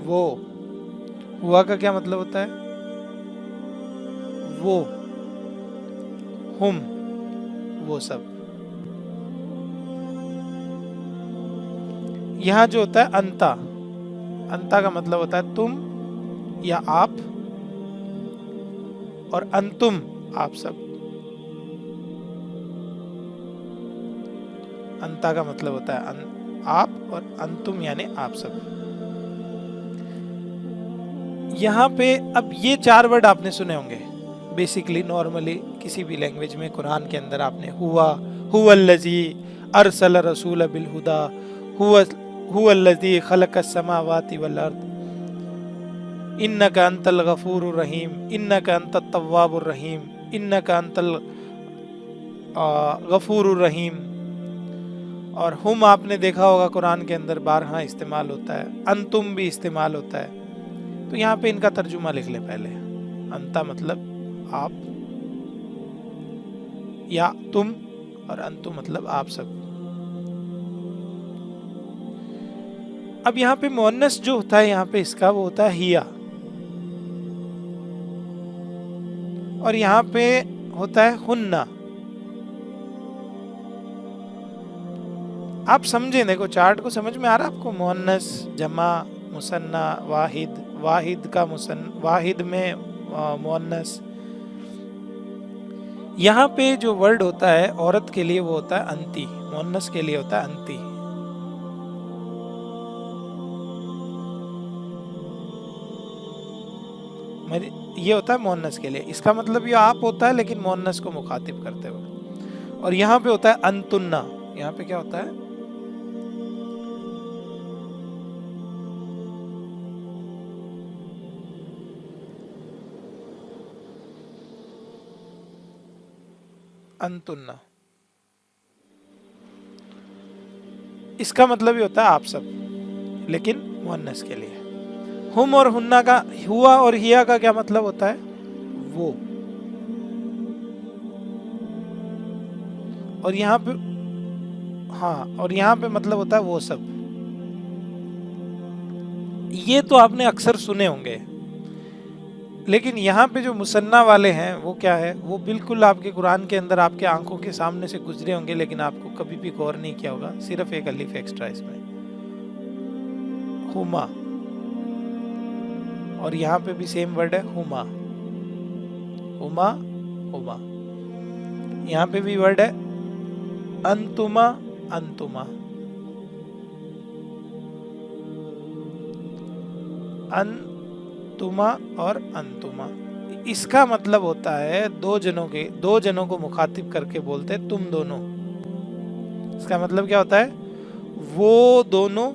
वो। हुआ का क्या मतलब होता है? वो, हुम, वो सब। यहाँ जो होता है अंता, अंता का मतलब होता है तुम या आप, और अंतुम आप सब। अंता का मतलब होता है आप, और अंतुम यानी आप सब। यहाँ पे अब ये 4 वर्ड आपने सुने होंगे बेसिकली, नॉर्मली किसी भी लैंग्वेज में। कुरान के अंदर आपने हुआ, हुवल्लज़ी अरसल रसूल बिल हुदा, हुवल्लज़ी खलक़स समावाति वल अर्द, इन्नका अंतल गफूरुर रहीम, इन्नका अंतत तव्वाबुर रहीम, इन्नका अंतल गफूरुर रहीम। और हुम आपने देखा होगा कुरान के अंदर 12 इस्तेमाल होता है, अंतुम भी इस्तेमाल होता है। तो यहाँ पे इनका तर्जुमा लिख ले पहले। अंता मतलब आप या तुम, और अंतुम मतलब आप सब। अब यहाँ पे मुअन्नस जो होता है यहाँ पे इसका, वो होता है हिया, और यहाँ पे होता है हुन्ना। आप समझे, देखो चार्ट को समझ में आ रहा है आपको? मुअन्नस, जमा, मुसन्ना, वाहिद, वाहिद का वाहिद में मुअन्नस। यहाँ पे जो वर्ड होता है औरत के लिए वो होता है अंती, मुअन्नस के लिए होता है अंती। ये होता है मुअन्नस के लिए, इसका मतलब ये आप होता है लेकिन मुअन्नस को मुखातिब करते हुए। और यहाँ पे होता है अंतुन्ना। यहाँ पे क्या होता है? अंतुन्ना। इसका मतलब ये होता है आप सब, लेकिन मुअन्नस के लिए। हुम और हुन्ना का, हुआ और हिया का क्या मतलब होता है? वो। और यहाँ पे, हाँ, और यहाँ पे मतलब होता है वो सब। ये तो आपने अक्सर सुने होंगे, लेकिन यहाँ पे जो मुसन्ना वाले हैं वो क्या है? वो बिल्कुल आपके कुरान के अंदर आपके आंखों के सामने से गुजरे होंगे, लेकिन आपको कभी भी गौर नहीं किया होगा। सिर्फ एक अलिफ एक्स्ट्रा इसमें, हुमा। और यहाँ पे भी सेम वर्ड है हुमा, हुमा, हुमा। यहाँ पे भी वर्ड है अंतुमा, अंतुमा, अंतुमा और अंतुमा। इसका मतलब होता है दो जनों को मुखातिब करके बोलते हैं तुम दोनों। इसका मतलब क्या होता है? वो दोनों,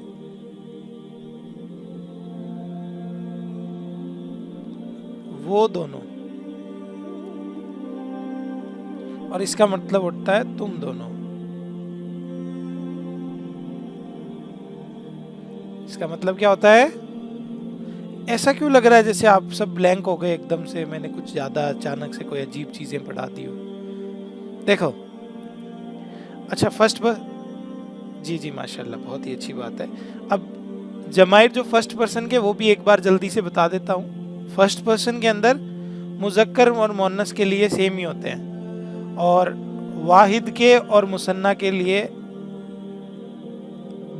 वो दोनों। और इसका मतलब होता है तुम दोनों। इसका मतलब क्या होता है? ऐसा क्यों लग रहा है जैसे आप सब ब्लैंक हो गए एकदम से? मैंने कुछ ज्यादा अचानक से कोई अजीब चीजें पढ़ा दी हो। देखो, अच्छा फर्स्ट पर, जी जी माशाल्लाह, बहुत ही अच्छी बात है। अब जमाइर जो फर्स्ट पर्सन के, वो भी एक बार जल्दी से बता देता हूँ। फर्स्ट पर्सन के अंदर मुज़क्कर और मुअन्नस के लिए सेम ही होते हैं, और वाहिद के और मुसन्ना के लिए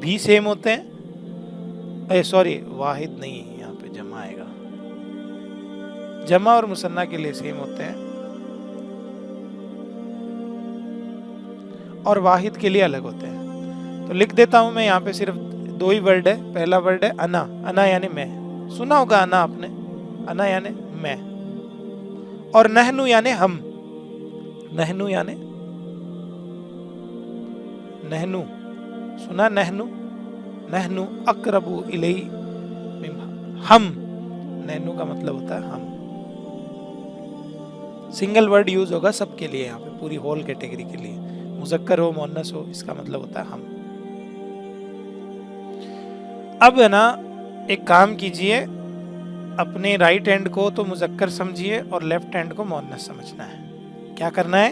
भी सेम होते हैं। सॉरी, वाहिद नहीं, यहाँ पे जमा आएगा। जमा और मुसन्ना के लिए सेम होते हैं और वाहिद के लिए अलग होते हैं। तो लिख देता हूं मैं, यहाँ पे सिर्फ दो ही वर्ड है। पहला वर्ड है अना। अना यानी मैं, सुना होगा अना आपने, अना यानी मैं। और नहनु यानी हम। नहनु यानी नहनु, सुना नहनु। नहनु अकरबु इलैहि, हम। नहनु का मतलब होता है हम। सिंगल वर्ड यूज होगा सबके लिए, यहाँ पे पूरी होल कैटेगरी के लिए, मुज़क्कर हो मुअन्नस हो, इसका मतलब होता है हम। अब है ना, एक काम कीजिए, अपने राइट हैंड को तो मुज़क्कर समझिए और लेफ्ट हैंड को मुअन्नस समझना है। क्या करना है?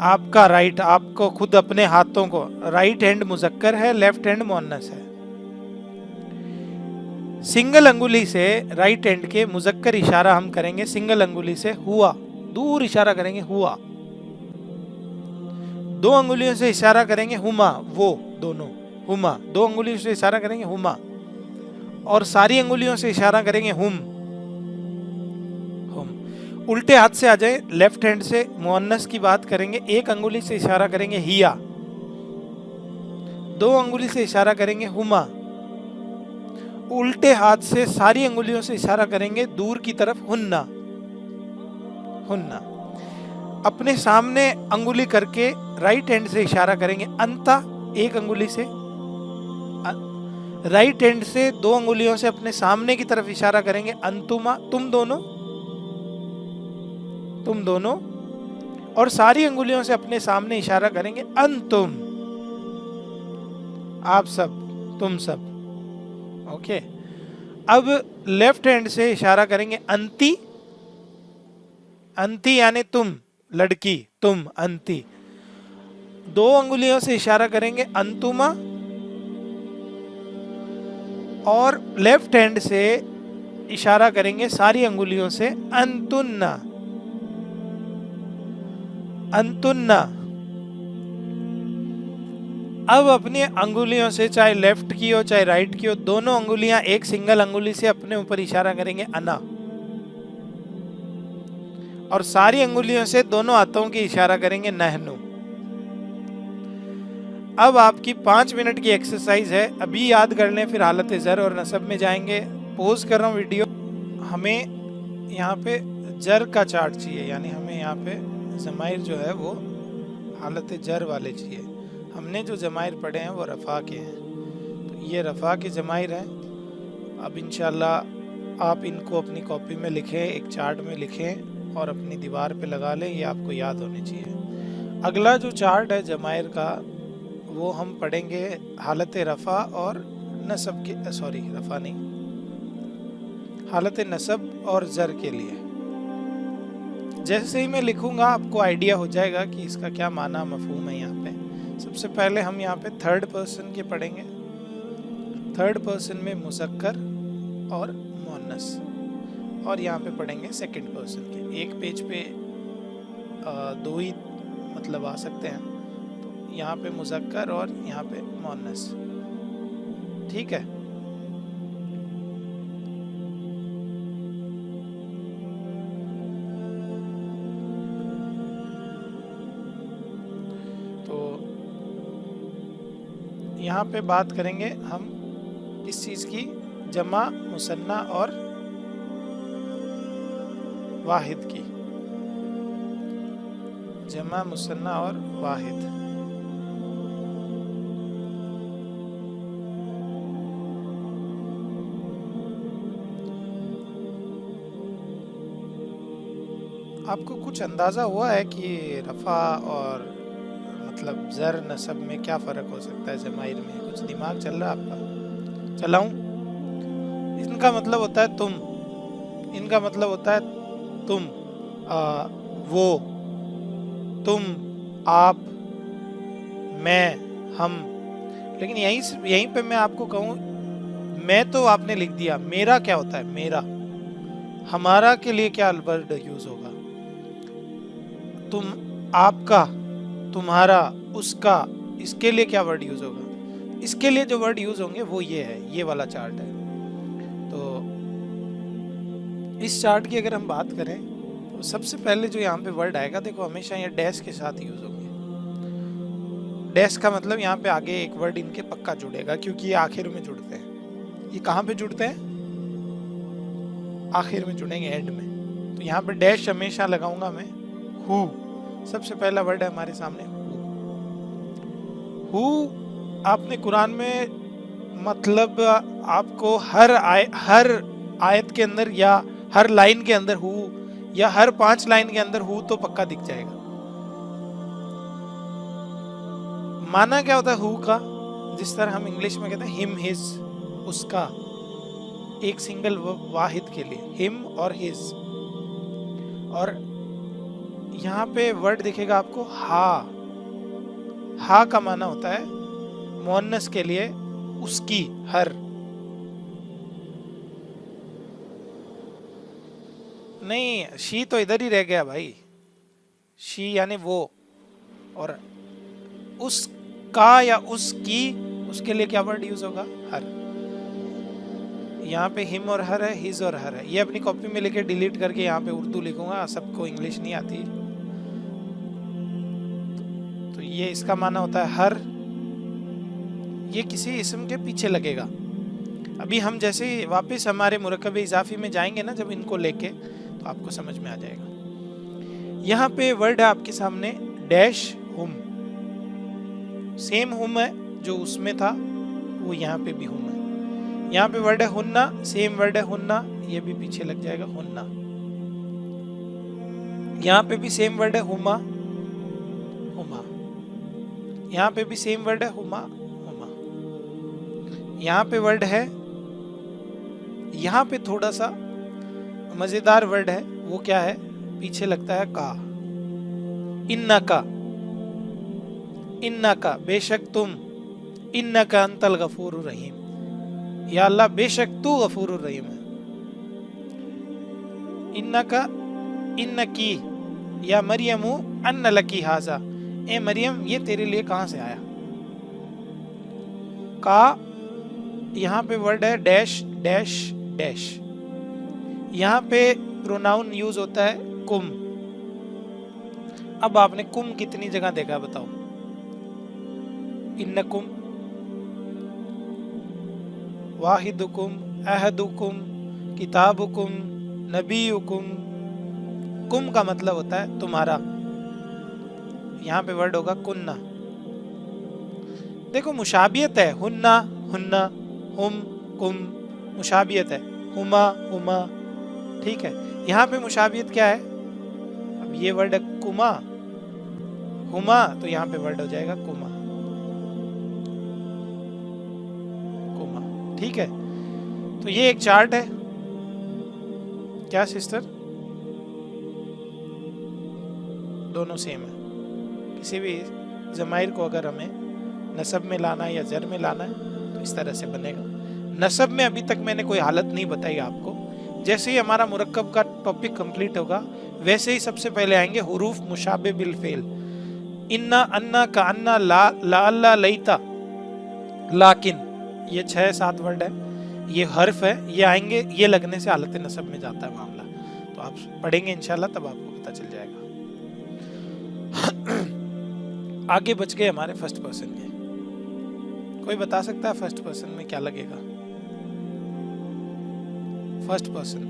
आपका राइट, आपको खुद अपने हाथों को, राइट हैंड मुज़क्कर है, लेफ्ट हैंड मुअन्नस है। सिंगल अंगुली से राइट हैंड के मुज़क्कर इशारा हम करेंगे, सिंगल अंगुली से हुआ, दूर इशारा करेंगे हुआ। दो अंगुलियों से इशारा करेंगे हुमा, वो दोनों, हुमा। दो अंगुलियों से इशारा करेंगे हुमा, और सारी अंगुलियों से इशारा करेंगे हुम, हुम। उल्टे हाथ से आ जाए, लेफ्ट हैंड से मुअन्नस की बात करेंगे, एक अंगुली से इशारा करेंगे हिया, दो अंगुली से इशारा करेंगे हुमा। उल्टे हाथ से सारी अंगुलियों से इशारा करेंगे दूर की तरफ हुन्ना, हुन्ना। अपने सामने अंगुली करके राइट हैंड से इशारा करेंगे अंता, एक अंगुली से। राइट हैंड से दो अंगुलियों से अपने सामने की तरफ इशारा करेंगे अंतुमा, तुम दोनों, तुम दोनों। और सारी अंगुलियों से अपने सामने इशारा करेंगे अंतुम, आप सब, तुम सब। ओके। अब लेफ्ट हैंड से इशारा करेंगे अंती, अंती यानी तुम, लड़की, तुम, अंती। दो अंगुलियों से इशारा करेंगे अंतुमा, और लेफ्ट हैंड से इशारा करेंगे सारी अंगुलियों से अंतुन्ना, अंतुन्ना। अब अपनी अंगुलियों से, चाहे लेफ्ट की हो चाहे राइट की हो, दोनों अंगुलियां एक सिंगल अंगुली से अपने ऊपर इशारा करेंगे अना, और सारी अंगुलियों से दोनों हाथों की इशारा करेंगे नहनु। अब आपकी 5 मिनट की एक्सरसाइज है, अभी याद कर लें, फिर हालत जर और नसब में जाएंगे। पोज कर रहा हूँ वीडियो। हमें यहाँ पे जर का चार्ट चाहिए, यानी हमें यहाँ पे जमाइर जो है वो हालत जर वाले चाहिए। हमने जो जमाइर पढ़े हैं वो रफ़ा के हैं, तो ये रफ़ा के जमाइर हैं। अब इंशाल्लाह आप इनको अपनी कॉपी में लिखें, एक चार्ट में लिखें और अपनी दीवार पे लगा लें, ये आपको याद होनी चाहिए। अगला जो चार्ट है जमाइर का, वो हम पढ़ेंगे हालत रफ़ा और नसब के, सॉरी रफ़ा नहीं, हालत नसब और ज़र के लिए। जैसे ही मैं लिखूंगा आपको आइडिया हो जाएगा कि इसका क्या माना मफ़हूम है। यहाँ पे सबसे पहले हम यहाँ पे थर्ड पर्सन के पढ़ेंगे। थर्ड पर्सन में मुज़क्कर और मुअन्नस, और यहाँ पे पढ़ेंगे सेकंड पर्सन के। एक पेज पे दो ही मतलब आ सकते हैं, तो यहाँ पे मुज़क्कर और यहाँ पे मुअन्नस, ठीक है। यहाँ पे बात करेंगे हम किस चीज़ की, जमा, मुसन्ना और वाहिद की। जमा, मुसन्ना और वाहिद। आपको कुछ अंदाज़ा हुआ है कि रफ़ा और मतलब ज़र नसब में क्या फ़र्क हो सकता है ज़माइर में? कुछ दिमाग चल रहा है आपका? चलाऊं? इनका मतलब होता है तुम, इनका मतलब होता है तुम, वो, तुम, आप, मैं, हम। लेकिन यहीं पे मैं आपको कहूँ, मैं तो आपने लिख दिया, मेरा क्या होता है? मेरा। हमारा के लिए क्या वर्ड यूज़ होगा? तुम, आपका, तुम्हारा, उसका, इसके लिए क्या वर्ड यूज होगा? इसके लिए जो वर्ड यूज होंगे वो ये है, ये वाला चार्ट है। तो इस चार्ट की अगर हम बात करें तो सबसे पहले जो यहाँ पे वर्ड आएगा, देखो हमेशा ये डैश के साथ यूज होंगे। डैश का मतलब यहाँ पे आगे एक वर्ड इनके पक्का जुड़ेगा, क्योंकि ये आखिर में जुड़ते हैं। ये कहाँ पे जुड़ते हैं? आखिर में जुड़ेंगे, एंड में। तो यहाँ पे डैश हमेशा लगाऊंगा मैं। हु, सबसे पहला वर्ड है हमारे सामने हु। आपने कुरान में मतलब आपको हर आयत के अंदर या हर लाइन के अंदर हु, या हर 5 लाइन के अंदर हु तो पक्का दिख जाएगा। माना क्या होता है हु का? जिस तरह हम इंग्लिश में कहते हैं हिम, हिज, उसका, एक सिंगल वाहिद के लिए हिम और हिज। और यहाँ पे वर्ड दिखेगा आपको हा। हा का माना होता है मुअन्नस के लिए उसकी, हर। नहीं, शी तो इधर ही रह गया भाई। शी यानी वो। और उसका या उसकी, उसके लिए क्या वर्ड यूज होगा? हर। यहाँ पे हिम और हर है, हिज और हर है। ये अपनी कॉपी में लेके डिलीट करके यहाँ पे उर्दू लिखूंगा, सबको इंग्लिश नहीं आती। तो ये इसका माना होता है हर। ये किसी इस्म के पीछे लगेगा। अभी हम जैसे ही वापस हमारे मुरक्कब इजाफी में जाएंगे ना, जब इनको लेके, तो आपको समझ में आ जाएगा। यहाँ पे वर्ड है आपके सामने डैश हुम। सेम हुम है जो उसमें था, वो यहाँ पे भी हुम है। यहाँ पे वर्ड है हुन्ना, सेम वर्ड है हुन्ना, ये भी पीछे लग जाएगा हुन्ना। यहाँ पे भी सेम वर्ड है हुमा, हुमा। यहाँ पे भी सेम वर्ड है हुमा, हुमा। यहाँ पे वर्ड है, यहाँ पे थोड़ा सा मजेदार वर्ड है, वो क्या है? पीछे लगता है का। इन्ना का, इन्ना का, बेशक तुम, इन्ना का अंतल गफूरुर रहीम। या अल्लाह बेशक तू गफूरुर रहीम है। इन्ना का, इन्ना की, या मरियमु अन्न लकी हाजा, ए मरियम ये तेरे लिए कहां से आया? का, यहाँ पे वर्ड है डैश डैश डैश। यहाँ पे प्रोनाउन यूज होता है कुम। अब आपने कुम कितनी जगह देखा बताओ? इन्नकुम, वाहिदुकुम, अहदुकुम, किताबुकुम, नबीयुकुम। कुम का मतलब होता है तुम्हारा। यहाँ पे वर्ड होगा कुन्ना। देखो मुशाबियत है, हुन्ना हुन्ना, हुम कुम, मुशाबियत है, हुमा हुमा। ठीक है, यहाँ पे मुशाबियत क्या है? अब ये वर्ड है कुमा, हुमा, तो यहाँ पे वर्ड हो जाएगा कुमा, कुमा। ठीक है, तो ये एक चार्ट है। क्या सिस्टर? दोनों सेम है। किसी भी ज़माइर को अगर हमें नसब में लाना है या जर में लाना है तो इस तरह से बनेगा। नसब में अभी तक मैंने कोई हालत नहीं बताई आपको। जैसे ही हमारा मुरक्कब का टॉपिक कंप्लीट होगा वैसे ही सबसे पहले आएंगे हुरूफ मुशाबे बिल फेल। इन्ना, अन्ना, का अन्ना, ला, अल्ला, लईता, लाकिन, ये 6-7 वर्ड है, ये हर्फ है, ये आएंगे, ये लगने से हालत नसब में जाता है मामला। तो आप पढ़ेंगे इंशाल्लाह, तब आपको पता चल जाएगा। आगे बच गए हमारे फर्स्ट पर्सन के। कोई बता सकता है फर्स्ट पर्सन में क्या लगेगा? फर्स्ट पर्सन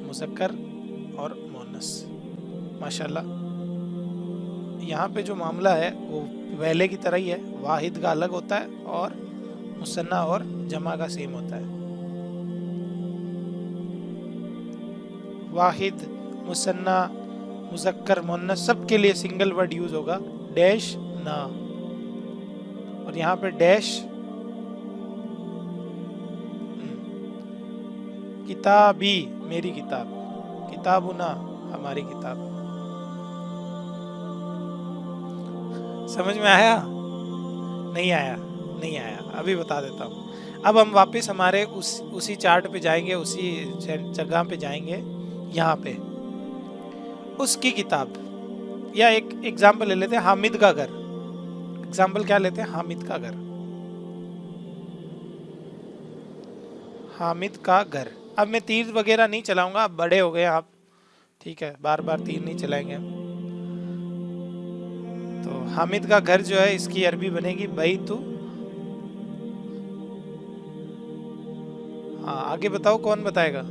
मुज़क्कर और मुअन्नस। माशाल्लाह, यहाँ पे जो मामला है वो पहले की तरह ही है। वाहिद का अलग होता है और मुसन्ना और जमा का सेम होता है। वाहिद, मुसन्ना, मुज़क्कर, मुअन्नस सब के लिए सिंगल वर्ड यूज होगा डैश ना। और यहाँ पे डैश किताबी, मेरी किताब, किताबुना, हमारी किताब। समझ में आया? नहीं आया? नहीं आया, अभी बता देता हूँ। अब हम वापस हमारे उसी चार्ट पे जाएंगे, उसी जगह पे जाएंगे। यहाँ पे उसकी किताब। या एक एग्जाम्पल ले लेते हैं, हामिद का घर। एग्जाम्पल क्या लेते हैं? हामिद का घर। हामिद का घर। अब मैं तीर वगैरह नहीं चलाऊंगा, अब बड़े हो गए आप, ठीक है, बार बार तीर नहीं चलाएंगे। तो हामिद का घर जो है, इसकी अरबी बनेगी बैतु। हाँ, आगे बताओ, कौन बताएगा?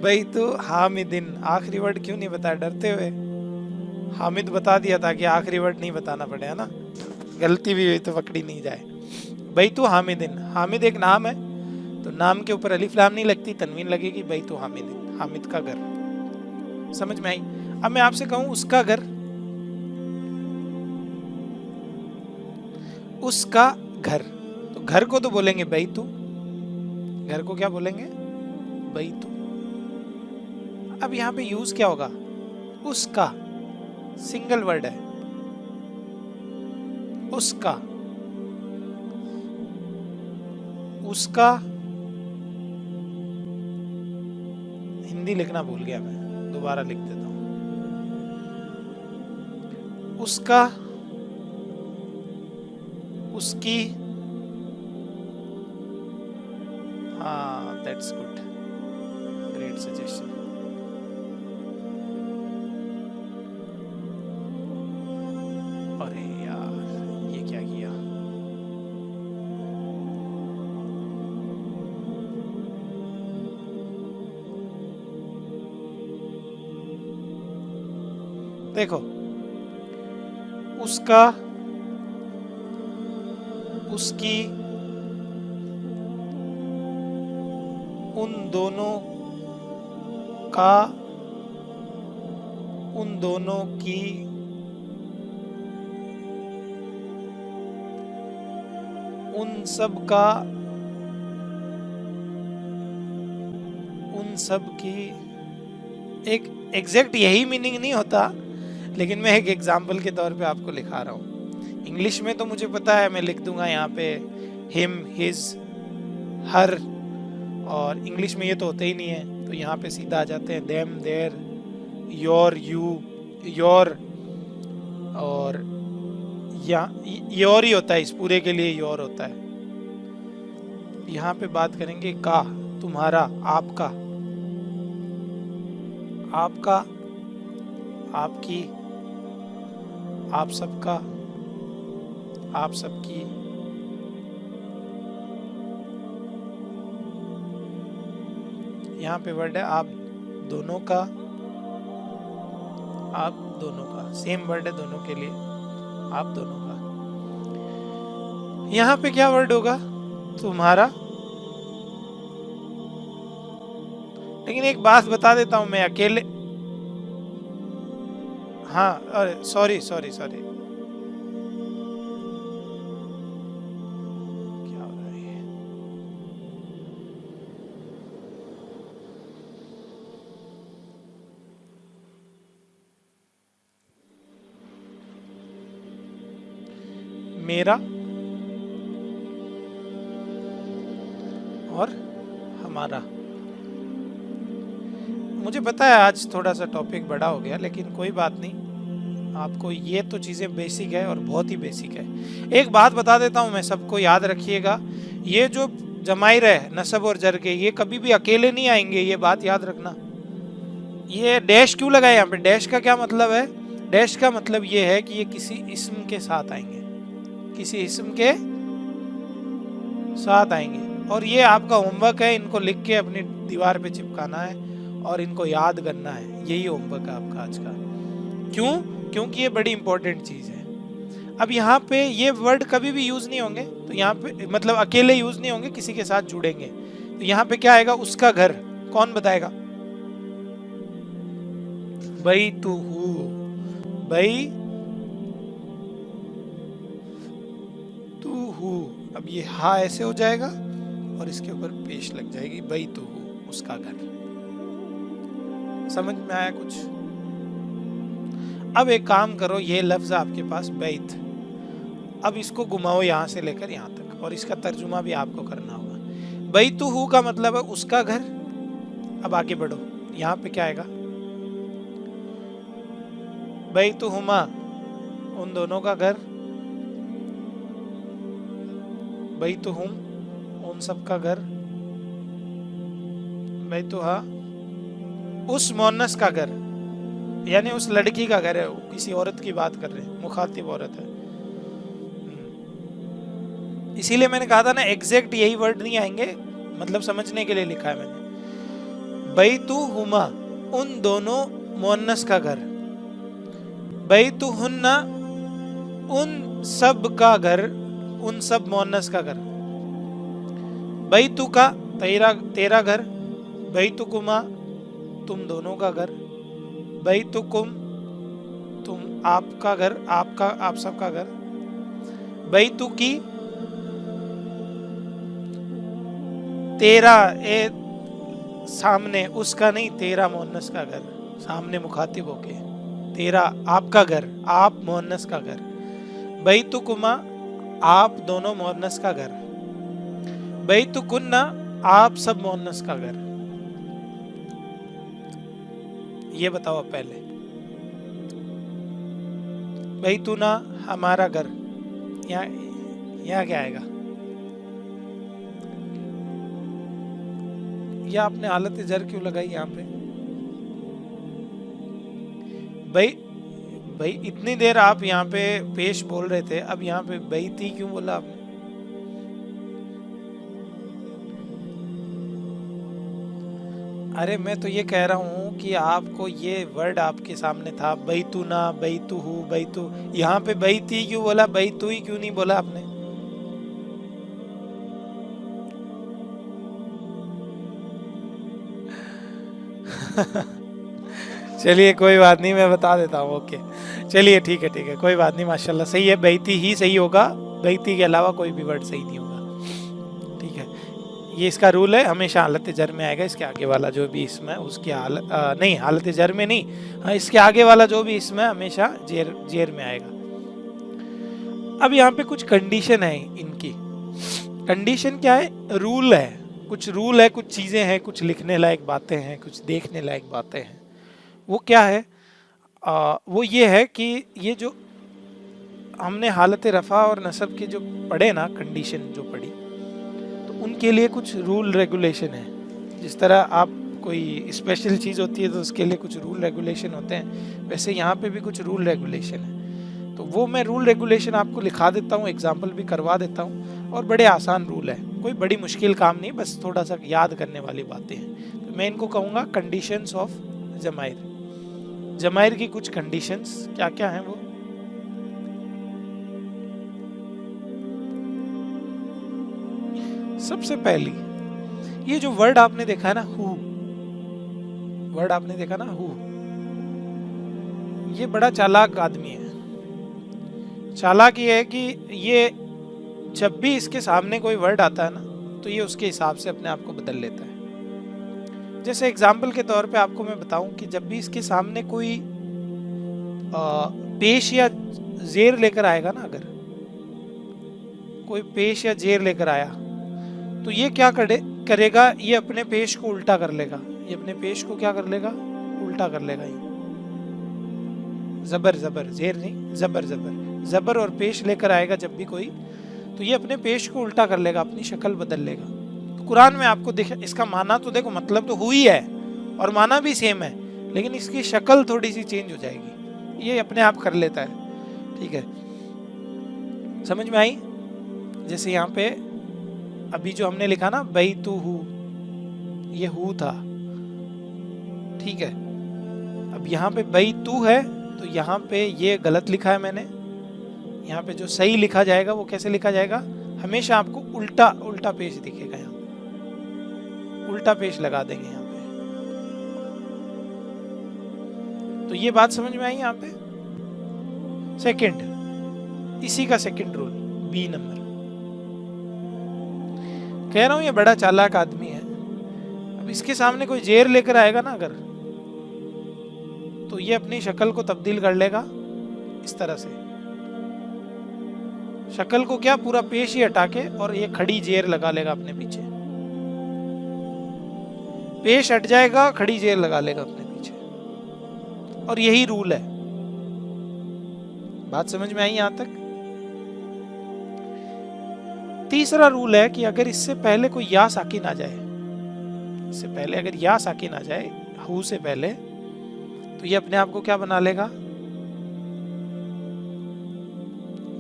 बैतु हामिदिन। आखिरी वर्ड क्यों नहीं बताया? डरते हुए? हामिद बता दिया था कि आखिरी वर्ड नहीं बताना पड़े, है ना, गलती भी हुई तो पकड़ी नहीं जाए। बैतु हामिदिन। हामिद एक नाम है, तो नाम के ऊपर अलिफ लाम नहीं लगती, तनवीन लगेगी। बैतु हामिदिन, हामिद का घर। समझ में आई? अब मैं आपसे कहूं उसका घर, उसका घर, तो घर को तो बोलेंगे बैतु, घर को क्या बोलेंगे? बैतु। अब यहां पे यूज क्या होगा? उसका, सिंगल वर्ड है, उसका। उसका हिंदी लिखना भूल गया मैं, दोबारा लिख देता हूं। उसका, उसकी। हाँ, दैट्स गुड, ग्रेट सजेशन। अरे यार, ये क्या किया? देखो, उसका, उसकी, उन दोनों का, उन दोनों की, उन सब का, उन सब की। एक एग्जैक्ट यही मीनिंग नहीं होता, लेकिन मैं एक एग्जाम्पल के तौर पे आपको लिखा रहा हूँ। इंग्लिश में तो मुझे पता है, मैं लिख दूंगा यहाँ पे हिम, हिज, हर, और इंग्लिश में ये तो होते ही नहीं है, तो यहाँ पे सीधा आ जाते हैं them, there, your, you, your, और योर ही होता है, इस पूरे के लिए योर होता है। यहाँ पे बात करेंगे का, तुम्हारा, आपका, आपका, आपकी, आप सबका, आप सबकी। यहाँ पे वर्ड है आप दोनों का, आप दोनों का, सेम वर्ड है दोनों के लिए, आप दोनों का। यहाँ पे क्या वर्ड होगा? तुम्हारा। लेकिन एक बात बता देता हूं मैं, अकेले, हाँ, अरे सॉरी सॉरी सॉरी, क्या हो रहा है? मेरा और हमारा। मुझे पता है आज थोड़ा सा टॉपिक बड़ा हो गया, लेकिन कोई बात नहीं, आपको ये तो चीज़ें बेसिक है और बहुत ही बेसिक है। एक बात बता देता हूँ मैं, सबको याद रखिएगा, ये जो जमाइर है नसब और जर के, ये कभी भी अकेले नहीं आएंगे, ये बात याद रखना। ये डैश क्यों लगाए यहाँ पे? डैश का क्या मतलब है? डैश का मतलब ये है कि ये किसी इस्म के साथ आएंगे, किसी इस्म के साथ आएंगे। और ये आपका होमवर्क है, इनको लिख के अपनी दीवार पे चिपकाना है और इनको याद करना है। यही होमवर्क है आपका आज का। क्यों? क्योंकि ये बड़ी इंपॉर्टेंट चीज़ है। अब यहाँ पे ये वर्ड कभी भी यूज नहीं होंगे, तो यहाँ पे मतलब अकेले यूज नहीं होंगे, किसी के साथ जुड़ेंगे। तो यहाँ पे क्या आएगा? उसका घर। कौन बताएगा? बैतुहू, बैतुहू। अब ये हा ऐसे हो जाएगा और इसके ऊपर पेश लग जाएगी, बैतुहू, उसका घर। समझ में आया कुछ? अब एक काम करो, ये लफ्ज आपके पास बैत, अब इसको घुमाओ यहाँ से लेकर यहाँ तक, और इसका तर्जुमा भी आपको करना होगा। बैतुहू का मतलब है उसका घर, अब आगे बढ़ो, यहाँ पे क्या आएगा? बैतुहुमा, उन दोनों का घर। बैतुहुम, उन सब का घर। बैतुहा, उस मोनस का घर, यानी उस लड़की का घर है, किसी औरत की बात कर रहे हैं, मुखातिब औरत है। इसीलिए मैंने कहा था ना, एग्जैक्ट यही वर्ड नहीं आएंगे, मतलब समझने के लिए लिखा है मैंने। बैतुहुमा, उन दोनों मोनस का घर। बैतुहुन्ना, उन सब का घर, उन सब मोनस का घर। बैतु का, तेरा घर। बैतुकुमा, तुम दोनों का घर। बैतुकुम, तुम, आपका घर, आपका, आप सबका घर। बैतुकी, तेरा, सामने, उसका नहीं, तेरा मोहन्नस का घर, सामने मुखातिब होके, तेरा, आपका घर, आप मोहन्नस का घर। बैतुकुमा, आप दोनों मोहन्नस का घर। बैतुकुन्ना, आप सब मोहन्नस का घर। ये बताओ अब पहले। बैतुना, हमारा घर। यहाँ क्या आएगा? या आपने हालत जर क्यों लगाई यहाँ पे? भाई इतनी देर आप यहाँ पे पेश बोल रहे थे, अब यहाँ पे बैती क्यों बोला आपने? अरे मैं तो ये कह रहा हूँ कि आपको ये वर्ड आपके सामने था, बैतुना, बैतुहु, बैतु, यहाँ पे बैती क्यों बोला, बैतु ही क्यों नहीं बोला आपने? चलिए कोई बात नहीं, मैं बता देता हूँ। ओके चलिए, ठीक है, कोई बात नहीं, माशाल्लाह सही है, बैती ही सही होगा, बैती के अलावा कोई भी वर्ड सही नहीं होगा। ठीक है, ये इसका रूल है, हमेशा हालत जर में आएगा। इसके आगे वाला जो भी इसमें, उसकी नहीं, हालत जर में नहीं, हाँ, इसके आगे वाला जो भी इसमें हमेशा जेर में आएगा। अब यहाँ पे कुछ कंडीशन है इनकी। कंडीशन क्या है? रूल है, कुछ रूल है, कुछ चीजें हैं, कुछ लिखने लायक बातें हैं, कुछ देखने लायक बातें हैं। वो क्या है? वो ये है कि ये जो हमने हालत रफ़ा और नसब के जो पढ़े ना, कंडीशन जो पढ़ी, तो उनके लिए कुछ रूल रेगुलेशन है। जिस तरह आप कोई स्पेशल चीज़ होती है तो उसके लिए कुछ रूल रेगुलेशन होते हैं, वैसे यहाँ पे भी कुछ रूल रेगुलेशन है। तो वो मैं रूल रेगुलेशन आपको लिखा देता हूँ, एग्जाम्पल भी करवा देता हूँ, और बड़े आसान रूल है, कोई बड़ी मुश्किल काम नहीं, बस थोड़ा सा याद करने वाली बातें हैं। तो मैं इनको कहूँगा कंडीशंस ऑफ जमाइर। जमाइर की कुछ कंडीशंस क्या क्या हैं वो? सबसे पहली, ये जो वर्ड आपने देखा है ना, हु, वर्ड आपने देखा ना, हु, ये बड़ा चालाक आदमी है। चालाक ये है कि ये जब भी इसके सामने कोई वर्ड आता है ना, तो ये उसके हिसाब से अपने आप को बदल लेता है। जैसे एग्जाम्पल के तौर पे आपको मैं बताऊं कि जब भी इसके सामने कोई पेश या जेर लेकर आएगा ना, अगर कोई पेश या जेर लेकर आया, तो ये क्या करेगा? ये अपने पेश को उल्टा कर लेगा। ये अपने पेश को क्या कर लेगा? उल्टा कर लेगा। ये जबर, जेर नहीं, जबर और पेश लेकर आएगा जब भी कोई, तो ये अपने पेश को उल्टा कर लेगा, अपनी शक्ल बदल लेगा। तो कुरान में आपको देखा, इसका माना तो देखो, मतलब तो हुई है और माना भी सेम है, लेकिन इसकी शक्ल थोड़ी सी चेंज हो जाएगी, ये अपने आप कर लेता है। ठीक है, समझ में आई? जैसे यहाँ पे अभी जो हमने लिखा ना, बैतुहु, ये हु था, ठीक है। अब यहाँ पे बैतु है, तो यहाँ पे ये गलत लिखा है मैंने। यहाँ पे जो सही लिखा जाएगा वो कैसे लिखा जाएगा? हमेशा आपको उल्टा पेश दिखेगा, यहाँ पे उल्टा पेश लगा देंगे यहाँ पे। तो ये बात समझ में आई यहाँ पे? सेकंड, इसी का सेकंड रूल, बी नंबर। कह रहा हूं ये बड़ा चालाक आदमी है। अब इसके सामने कोई जेर लेकर आएगा ना अगर, तो ये अपनी शक्ल को तब्दील कर लेगा इस तरह से। शक्ल को क्या, पूरा पेश ही हटा के, और ये खड़ी जेर लगा लेगा अपने पीछे। पेश हट जाएगा, खड़ी जेल लगा लेगा अपने पीछे। और यही रूल है। बात समझ में आई यहां तक? तीसरा रूल है कि अगर इससे पहले कोई या साकिन आ जाए, इससे पहले अगर या साकिन आ जाए हु से पहले, तो ये अपने आप को क्या बना लेगा?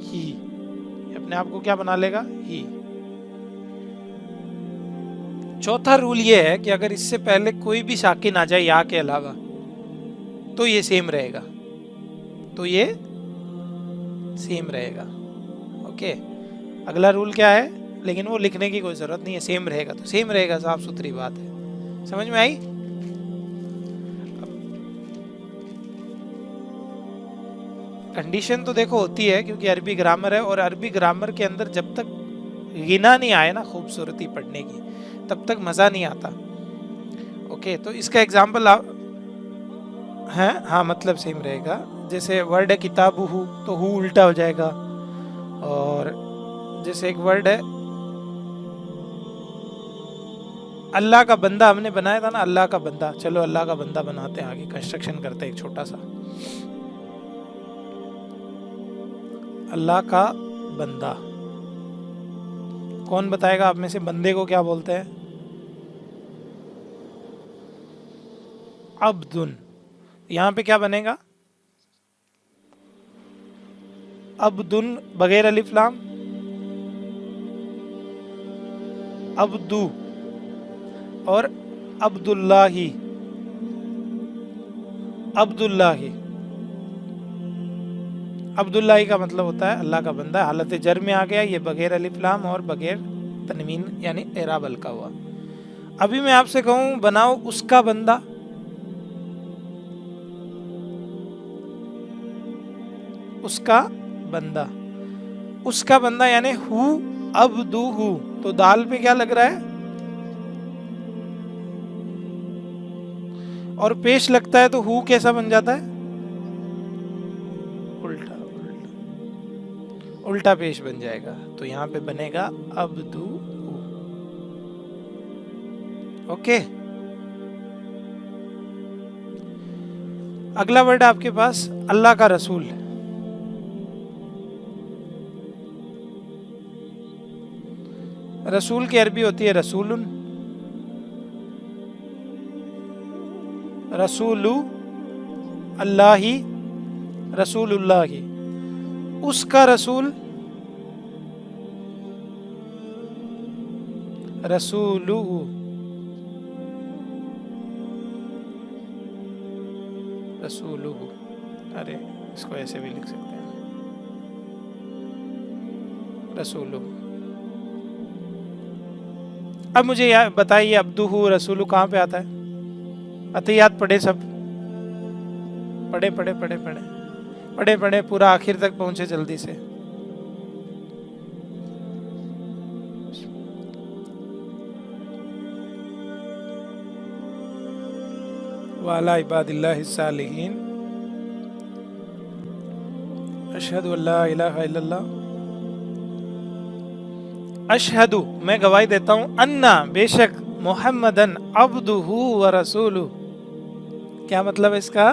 ही। अपने आप को क्या बना लेगा? ही। चौथा रूल ये है कि अगर इससे पहले कोई भी साकिन आ जाए या के अलावा, तो ये सेम रहेगा, तो ये सेम रहेगा। ओके, अगला रूल क्या है? लेकिन वो लिखने की कोई जरूरत नहीं है, सेम रहेगा तो सेम रहेगा, साफ सुथरी बात है। समझ में आई? कंडीशन तो देखो होती है, क्योंकि अरबी ग्रामर है, और अरबी ग्रामर के अंदर जब तक गिना नहीं आए ना खूबसूरती पढ़ने की, तब तक मजा नहीं आता। ओके, तो इसका एग्जाम्पल है, हाँ मतलब सेम रहेगा। जैसे वर्ड है किताबु, तो हु उल्टा हो जाएगा। और जैसे एक वर्ड है अल्लाह का बंदा, हमने बनाया था ना अल्लाह का बंदा, चलो अल्लाह का बंदा बनाते हैं, आगे कंस्ट्रक्शन करते हैं एक छोटा सा। अल्लाह का बंदा, कौन बताएगा आप में से बंदे को क्या बोलते हैं? अब्दुन। यहां पे क्या बनेगा? अब्दुन बगैर अलिफ लाम, अब्दू। और अब्दुल्लाही, अब्दुल्लाही। अब्दुल्लाही का मतलब होता है अल्लाह का बंदा। हालत जर में आ गया ये, बगैर अलिफ लाम और बगैर तनवीन यानी एराब हल्का हुआ। अभी मैं आपसे कहूं बनाओ उसका बंदा, उसका बंदा, उसका बंदा यानी हु अब्दुहु, तो दाल पे क्या लग रहा है? और पेश लगता है तो हु कैसा बन जाता है? उल्टा, उल्टा, उल्टा पेश बन जाएगा। तो यहां पे बनेगा अब्दु। ओके, अगला वर्ड आपके पास अल्लाह का रसूल। रसूल की अरबी होती है रसूलुन, रसूलु अल्लाही, रसूलुल्लाही। उसका रसूल रसूलुहु, रसूलुहु। अरे इसको ऐसे भी लिख सकते हैं, रसूलुहु। अब मुझे बताइए अब्दुहु रसूलु कहाँ पे आता है? अतियात पढ़े सब, पढ़े पढ़े पढ़े पढ़े पढ़े पढ़े, पूरा आखिर तक पहुंचे जल्दी से। वाला इबादिल्लाहिस सालिहीन, अशहदु अल्ला इलाहा इल्लल्लाह, अशहदु मैं गवाही देता हूं, अन्ना बेशक, मुहम्मदन अब्दुहु व रसूलु। क्या मतलब है इसका?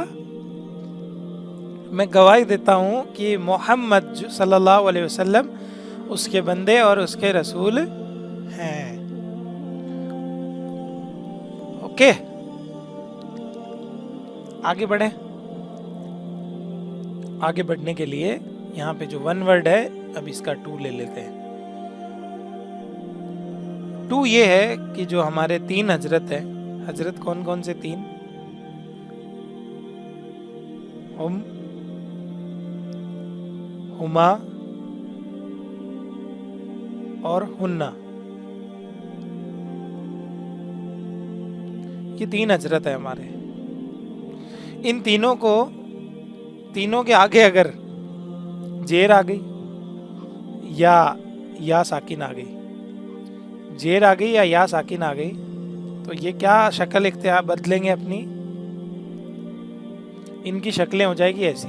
मैं गवाही देता हूं कि मोहम्मद सल्लल्लाहु अलैहि वसल्लम उसके बंदे और उसके रसूल हैं। ओके, आगे बढ़े। आगे बढ़ने के लिए यहाँ पे जो वन वर्ड है, अब इसका टू ले लेते हैं। टू ये है कि जो हमारे तीन हजरत है, हजरत कौन कौन से तीन? हुम, हुमा और हुन्ना, ये तीन हजरत है हमारे। इन तीनों को, तीनों के आगे अगर जेर आ गई या साकिन आ गई, जेर आ गई या साकिन आ गई, तो ये क्या शक्ल इख्तियार बदलेंगे अपनी? इनकी शक्लें हो जाएगी ऐसी।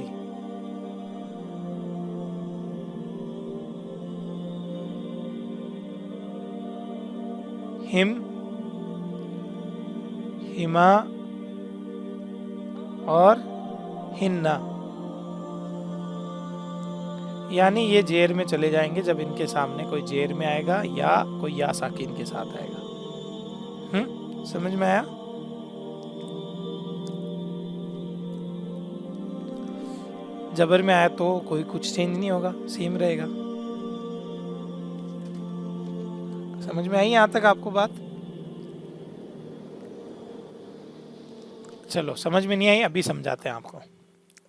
हिम, हिमा और हिन्ना, यानी ये जेर में चले जाएंगे जब इनके सामने कोई जेर में आएगा या कोई या साकिन के साथ आएगा। समझ में आया? जबर में आया तो कोई कुछ चेंज नहीं होगा, सेम रहेगा। समझ में आई यहां तक आपको बात? चलो, समझ में नहीं आई, अभी समझाते हैं आपको।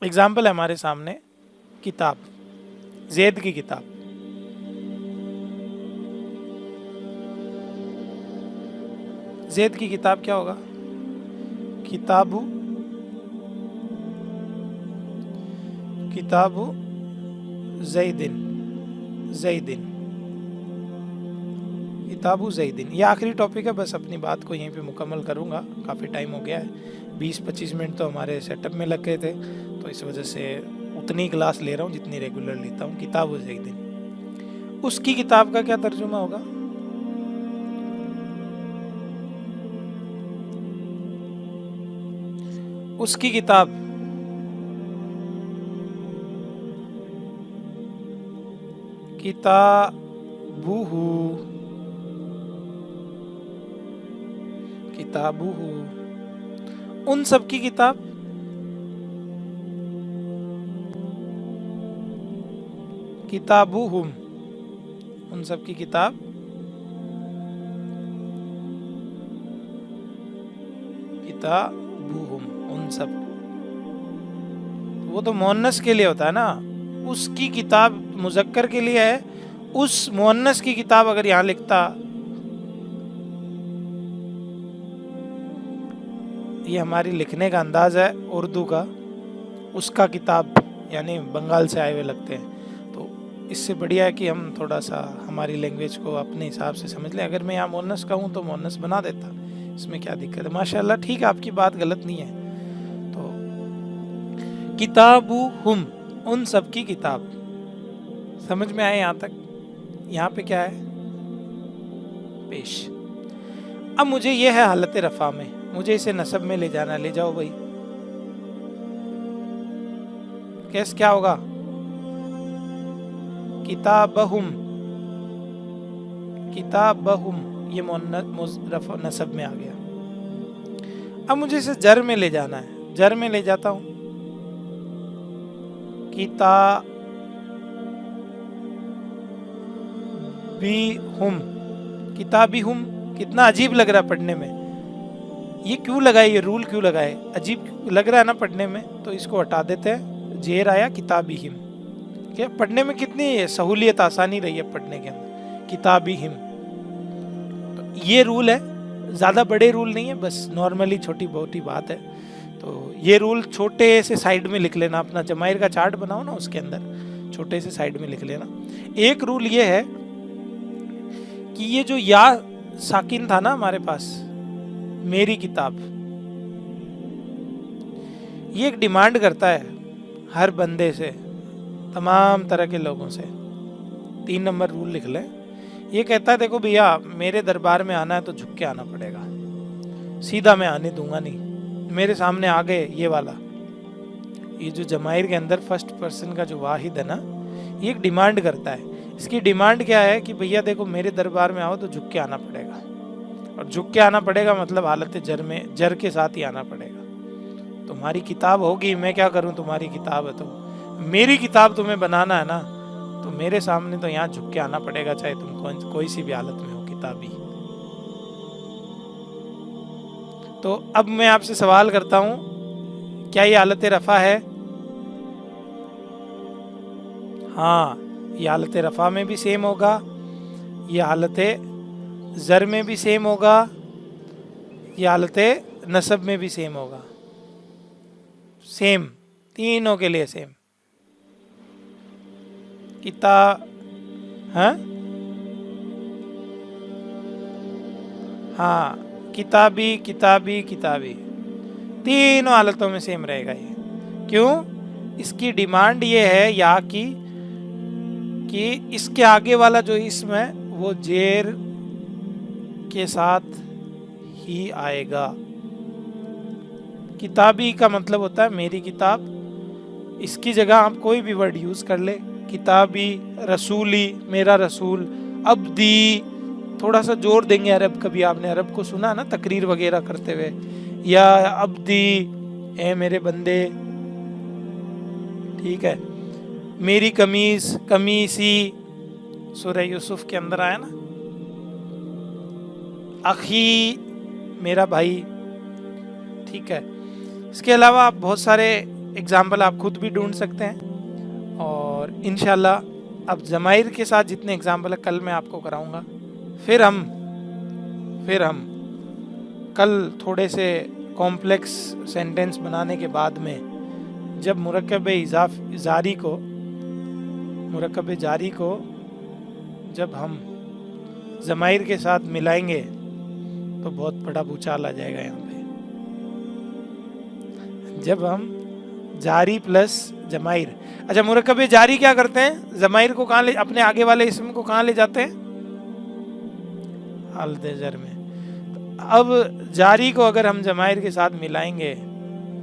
एग्जाम्पल है हमारे सामने, किताब, ज़ैद की किताब। ज़ैद की किताब क्या होगा? किताबु, किताबु ज़ैदिन, ज़ैदिन, किताबु ज़ैदिन। ये आखिरी टॉपिक है, बस अपनी बात को यहीं पे मुकम्मल करूँगा, काफ़ी टाइम हो गया है, 20-25 मिनट तो हमारे सेटअप में लग गए थे, तो इस वजह से उतनी क्लास ले रहा हूँ जितनी रेगुलर लेता हूँ। किताबु ज़ैदिन, उसकी किताब का क्या तर्जुमा होगा? उसकी किताब, किताबुहु, किताबुहु। उन सब की किताब, किताबुहुम, उन सब की किताब, किताबुहुम, उन सब। वो तो मुअन्नस के लिए होता है ना, उसकी किताब मुज़क्कर के लिए है। उस मुअन्नस की किताब अगर यहां लिखता, ये हमारी लिखने का अंदाज है उर्दू का, उसका किताब यानी बंगाल से आए हुए लगते हैं, तो इससे बढ़िया है कि हम थोड़ा सा हमारी लैंग्वेज को अपने हिसाब से समझ लें। अगर मैं यहाँ मुअन्नस कहूँ तो मुअन्नस बना देता, इसमें क्या दिक्कत है? माशाल्लाह, ठीक है, आपकी बात गलत नहीं है। तो किताबुहुम, उन सब की किताब। समझ में आए यहाँ तक? यहाँ पे क्या है? पेश। अब मुझे ये है हालत रफा में, मुझे इसे नसब में ले जाना, ले जाओ भाई। कैसे क्या होगा? किताबहुम, किताबहुम, ये नसब में आ गया। अब मुझे इसे जर में ले जाना है, जर में ले जाता हूं। किताबिहुम, किताबिहुम, कितना अजीब लग रहा है पढ़ने में। ये क्यों लगाए, ये रूल क्यों लगाए? अजीब लग रहा है ना पढ़ने में, तो इसको हटा देते हैं। जेर आया किताबिहिम, क्या पढ़ने में कितनी सहूलियत, आसानी रही है पढ़ने के अंदर। किताबिहिम, तो ये रूल है, ज़्यादा बड़े रूल नहीं है, बस नॉर्मली छोटी मोटी बात है। तो ये रूल छोटे से साइड में लिख लेना, अपना जमाइर का चार्ट बनाओ ना, उसके अंदर छोटे से साइड में लिख लेना। एक रूल ये है कि ये जो या साकिन था ना हमारे पास, मेरी किताब, ये एक डिमांड करता है हर बंदे से, तमाम तरह के लोगों से। 3 नंबर रूल लिख लें। ये कहता है देखो भैया, मेरे दरबार में आना है तो झुक के आना पड़ेगा, सीधा मैं आने दूंगा नहीं। मेरे सामने आ गए, ये वाला, ये जो जमाइर के अंदर फर्स्ट पर्सन का जो वाहिद है ना, ये एक डिमांड करता है। इसकी डिमांड क्या है कि भैया देखो, मेरे दरबार में आओ तो झुक के आना पड़ेगा, और झुक के आना पड़ेगा मतलब हालत जर में, जर के साथ ही आना पड़ेगा। तुम्हारी किताब होगी, मैं क्या करूं, तुम्हारी किताब है तो मेरी किताब तुम्हें बनाना है ना, तो मेरे सामने तो यहाँ झुक के आना पड़ेगा, चाहे तुम कोई सी भी हालत में हो किताबी। तो अब मैं आपसे सवाल करता हूं, क्या ये हालत रफा है? हाँ, ये हालत रफा में भी सेम होगा, ये हालत जर में भी सेम होगा, ये हालत नसब में भी सेम होगा। सेम, तीनों के लिए सेम। हाँ, हाँ, किताबी, किताबी, किताबी, तीनों हालतों में सेम रहेगा ये। क्यों? इसकी डिमांड ये है या कि इसके आगे वाला जो इसम है वो जेर के साथ ही आएगा। किताबी का मतलब होता है मेरी किताब, इसकी जगह आप कोई भी वर्ड यूज कर ले, किताबी, रसूली, मेरा रसूल, अब्दी, थोड़ा सा जोर देंगे अरब, कभी आपने अरब को सुना ना तकरीर वगैरह करते हुए, या अब्दी, ए मेरे बंदे, ठीक है। मेरी कमीज, कमीसी, सूरह यूसुफ के अंदर आया ना। अखी, मेरा भाई, ठीक है। इसके अलावा आप बहुत सारे एग्जाम्पल आप खुद भी ढूंढ सकते हैं, और इंशाल्लाह अब ज़माइर के साथ जितने एग्जाम्पल है कल मैं आपको कराऊंगा। फिर हम कल थोड़े से कॉम्प्लेक्स सेंटेंस बनाने के बाद में जब मुरक्कब जारी को जब हम ज़माइर के साथ मिलाएंगे तो बहुत बड़ा भूचाल आ जाएगा यहाँ पे। जब हम जारी प्लस जमाइर, अच्छा मुरक्कब जारी क्या करते हैं, जमाइर को कहाँ ले, अपने आगे वाले इसम को कहाँ ले जाते हैं, हालत-ए-जर में। तो अब जारी को अगर हम जमाइर के साथ मिलाएंगे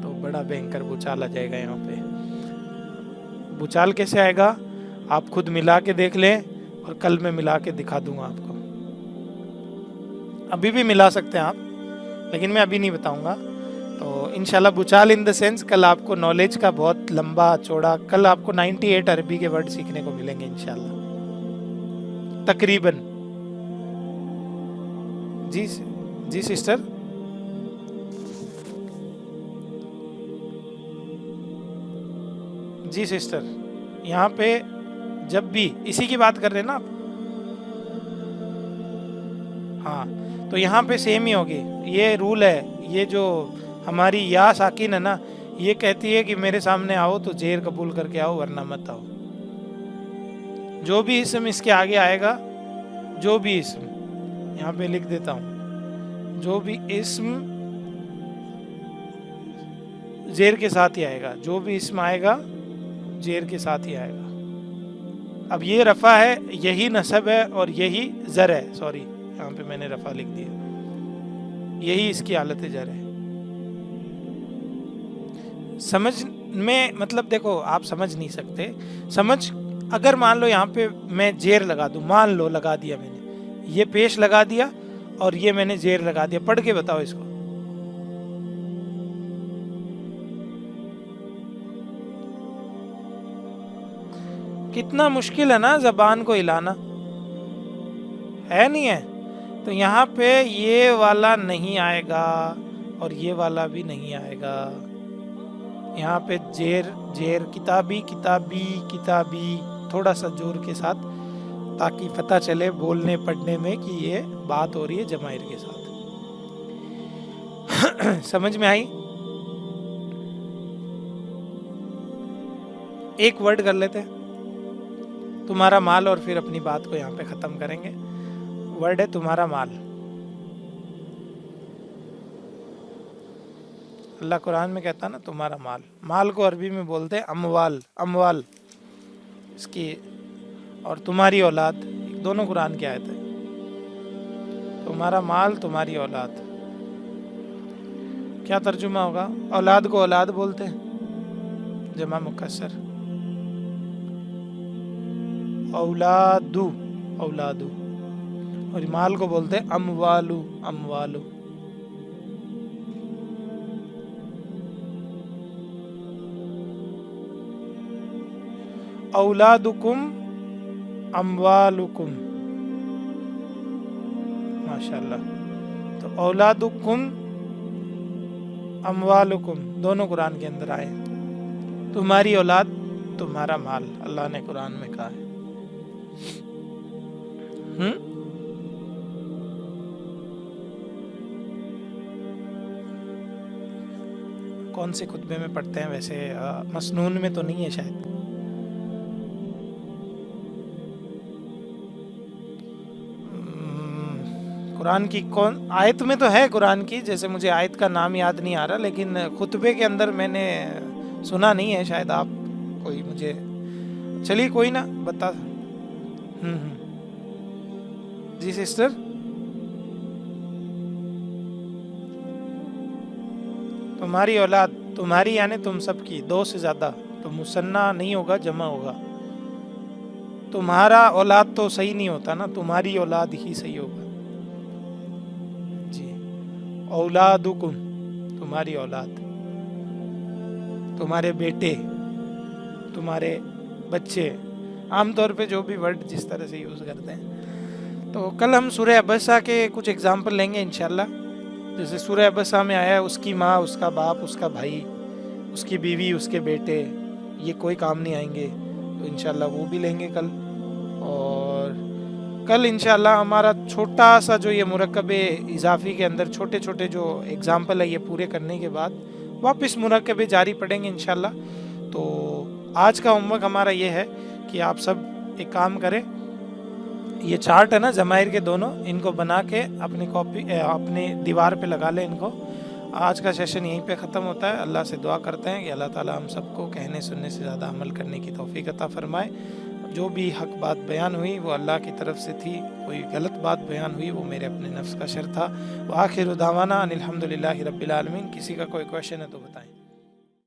तो बड़ा भयंकर भूचाल आ जाएगा यहाँ पे। भूचाल कैसे आएगा आप खुद मिला के देख लें, और कल मैं मिला के दिखा दूंगा आपको। अभी भी मिला सकते हैं आप, लेकिन मैं अभी नहीं बताऊंगा। तो इंशाल्लाह भूचाल इन द सेंस कल आपको नॉलेज का बहुत लंबा चौड़ा, कल आपको 98 अरबी के वर्ड सीखने को मिलेंगे इंशाल्लाह तकरीबन। जी सिस्टर, जी सिस्टर, यहाँ पे जब भी इसी की बात कर रहे हैं ना आप, हाँ, तो यहाँ पे सेम ही होगी। ये रूल है, ये जो हमारी या साकिन है ना, ये कहती है कि मेरे सामने आओ तो जेर कबूल करके आओ वरना मत आओ। जो भी इसम इसके आगे आएगा, जो भी इसम, यहाँ पे लिख देता हूँ, जो भी इसम जेर के साथ ही आएगा, जो भी इसम आएगा जेर के साथ ही आएगा। अब ये रफा है, यही नसब है, और यही जर है, सॉरी यहाँ पे मैंने रफा लिख दिया, यही इसकी हालत जर है। समझ में मतलब देखो आप समझ नहीं सकते, समझ अगर मान लो यहाँ पे मैं जेर लगा दूं, मान लो लगा दिया मैंने, ये पेश लगा दिया और ये मैंने जेर लगा दिया, पढ़ के बताओ इसको। कितना मुश्किल है ना जबान को हिलाना, है नहीं है? तो यहाँ पे ये वाला नहीं आएगा और ये वाला भी नहीं आएगा। यहाँ पे जेर जेर, किताबी किताबी किताबी, थोड़ा सा जोर के साथ, ताकि पता चले बोलने पढ़ने में कि ये बात हो रही है जमाइर के साथ। समझ में आई? एक वर्ड कर लेते हैं, तुम्हारा माल, और फिर अपनी बात को यहाँ पे खत्म करेंगे। वर्ड है तुम्हारा माल। अल्लाह कुरान में कहता ना तुम्हारा माल, माल को अरबी में बोलते हैं अमवाल, अमवाल इसकी, और तुम्हारी औलाद, दोनों कुरान की आयत है। तुम्हारा माल, तुम्हारी औलाद, क्या तर्जुमा होगा? औलाद को औलाद बोलते हैं, जमा मुकस्सर, औलादू औलादू, और माल को बोलते हैं अमवालू अमवालू। औलादुकुम अमवालुकुम, माशाल्लाह। तो औलादुकुम अमवालुकुम दोनों कुरान के अंदर आए। तुम्हारी औलाद, तुम्हारा माल, अल्लाह ने कुरान में कहा है। कौन से खुतबे में पढ़ते हैं वैसे? मसनून में तो नहीं है शायद। कुरान की कौन आयत में तो है कुरान की, जैसे मुझे आयत का नाम याद नहीं आ रहा, लेकिन खुतबे के अंदर मैंने सुना नहीं है, शायद आप कोई मुझे, चलिए कोई ना बता। जी सिस्टर, तुम्हारी औलाद, तुम्हारी यानी तुम सबकी, दो से ज़्यादा, तो मुसन्ना नहीं होगा, जमा होगा। तुम्हारा औलाद तो सही नहीं होता ना, तुम्हारी औलाद ही सही होगा जी। औलादुकुम, तुम्हारी औलाद, तुम्हारे बेटे, तुम्हारे बच्चे, आमतौर पे जो भी वर्ड जिस तरह से यूज़ करते हैं। तो कल हम सूरह अबसा के कुछ एग्जाम्पल लेंगे इंशाल्लाह। जैसे सूरह अबसा में आया है उसकी माँ, उसका बाप, उसका भाई, उसकी बीवी, उसके बेटे, ये कोई काम नहीं आएंगे, तो इंशाल्लाह वो भी लेंगे कल। और कल इंशाल्लाह हमारा छोटा सा जो ये मुरक्कब इजाफ़ी के अंदर छोटे छोटे जो एग्जाम्पल है ये पूरे करने के बाद वापस मुरक्कब जारी पढ़ेंगे इंशाल्लाह। तो आज का होमवर्क हमारा ये है कि आप सब एक काम करें, ये चार्ट है ना ज़माइर के दोनों, इनको बना के अपनी कॉपी अपनी दीवार पे लगा लें इनको। आज का सेशन यहीं पे ख़त्म होता है। अल्लाह से दुआ करते हैं कि अल्लाह ताला हम सबको कहने सुनने से ज़्यादा अमल करने की तौफीक अता फरमाए। जो भी हक बात बयान हुई वो अल्लाह की तरफ से थी, कोई गलत बात बयान हुई वो मेरे अपने नफ्स का शर था। व आखिर दावाना अनिल हम्दुलिल्लाहि रब्बिल आलमीन। किसी का कोई क्वेश्चन है तो बताएं।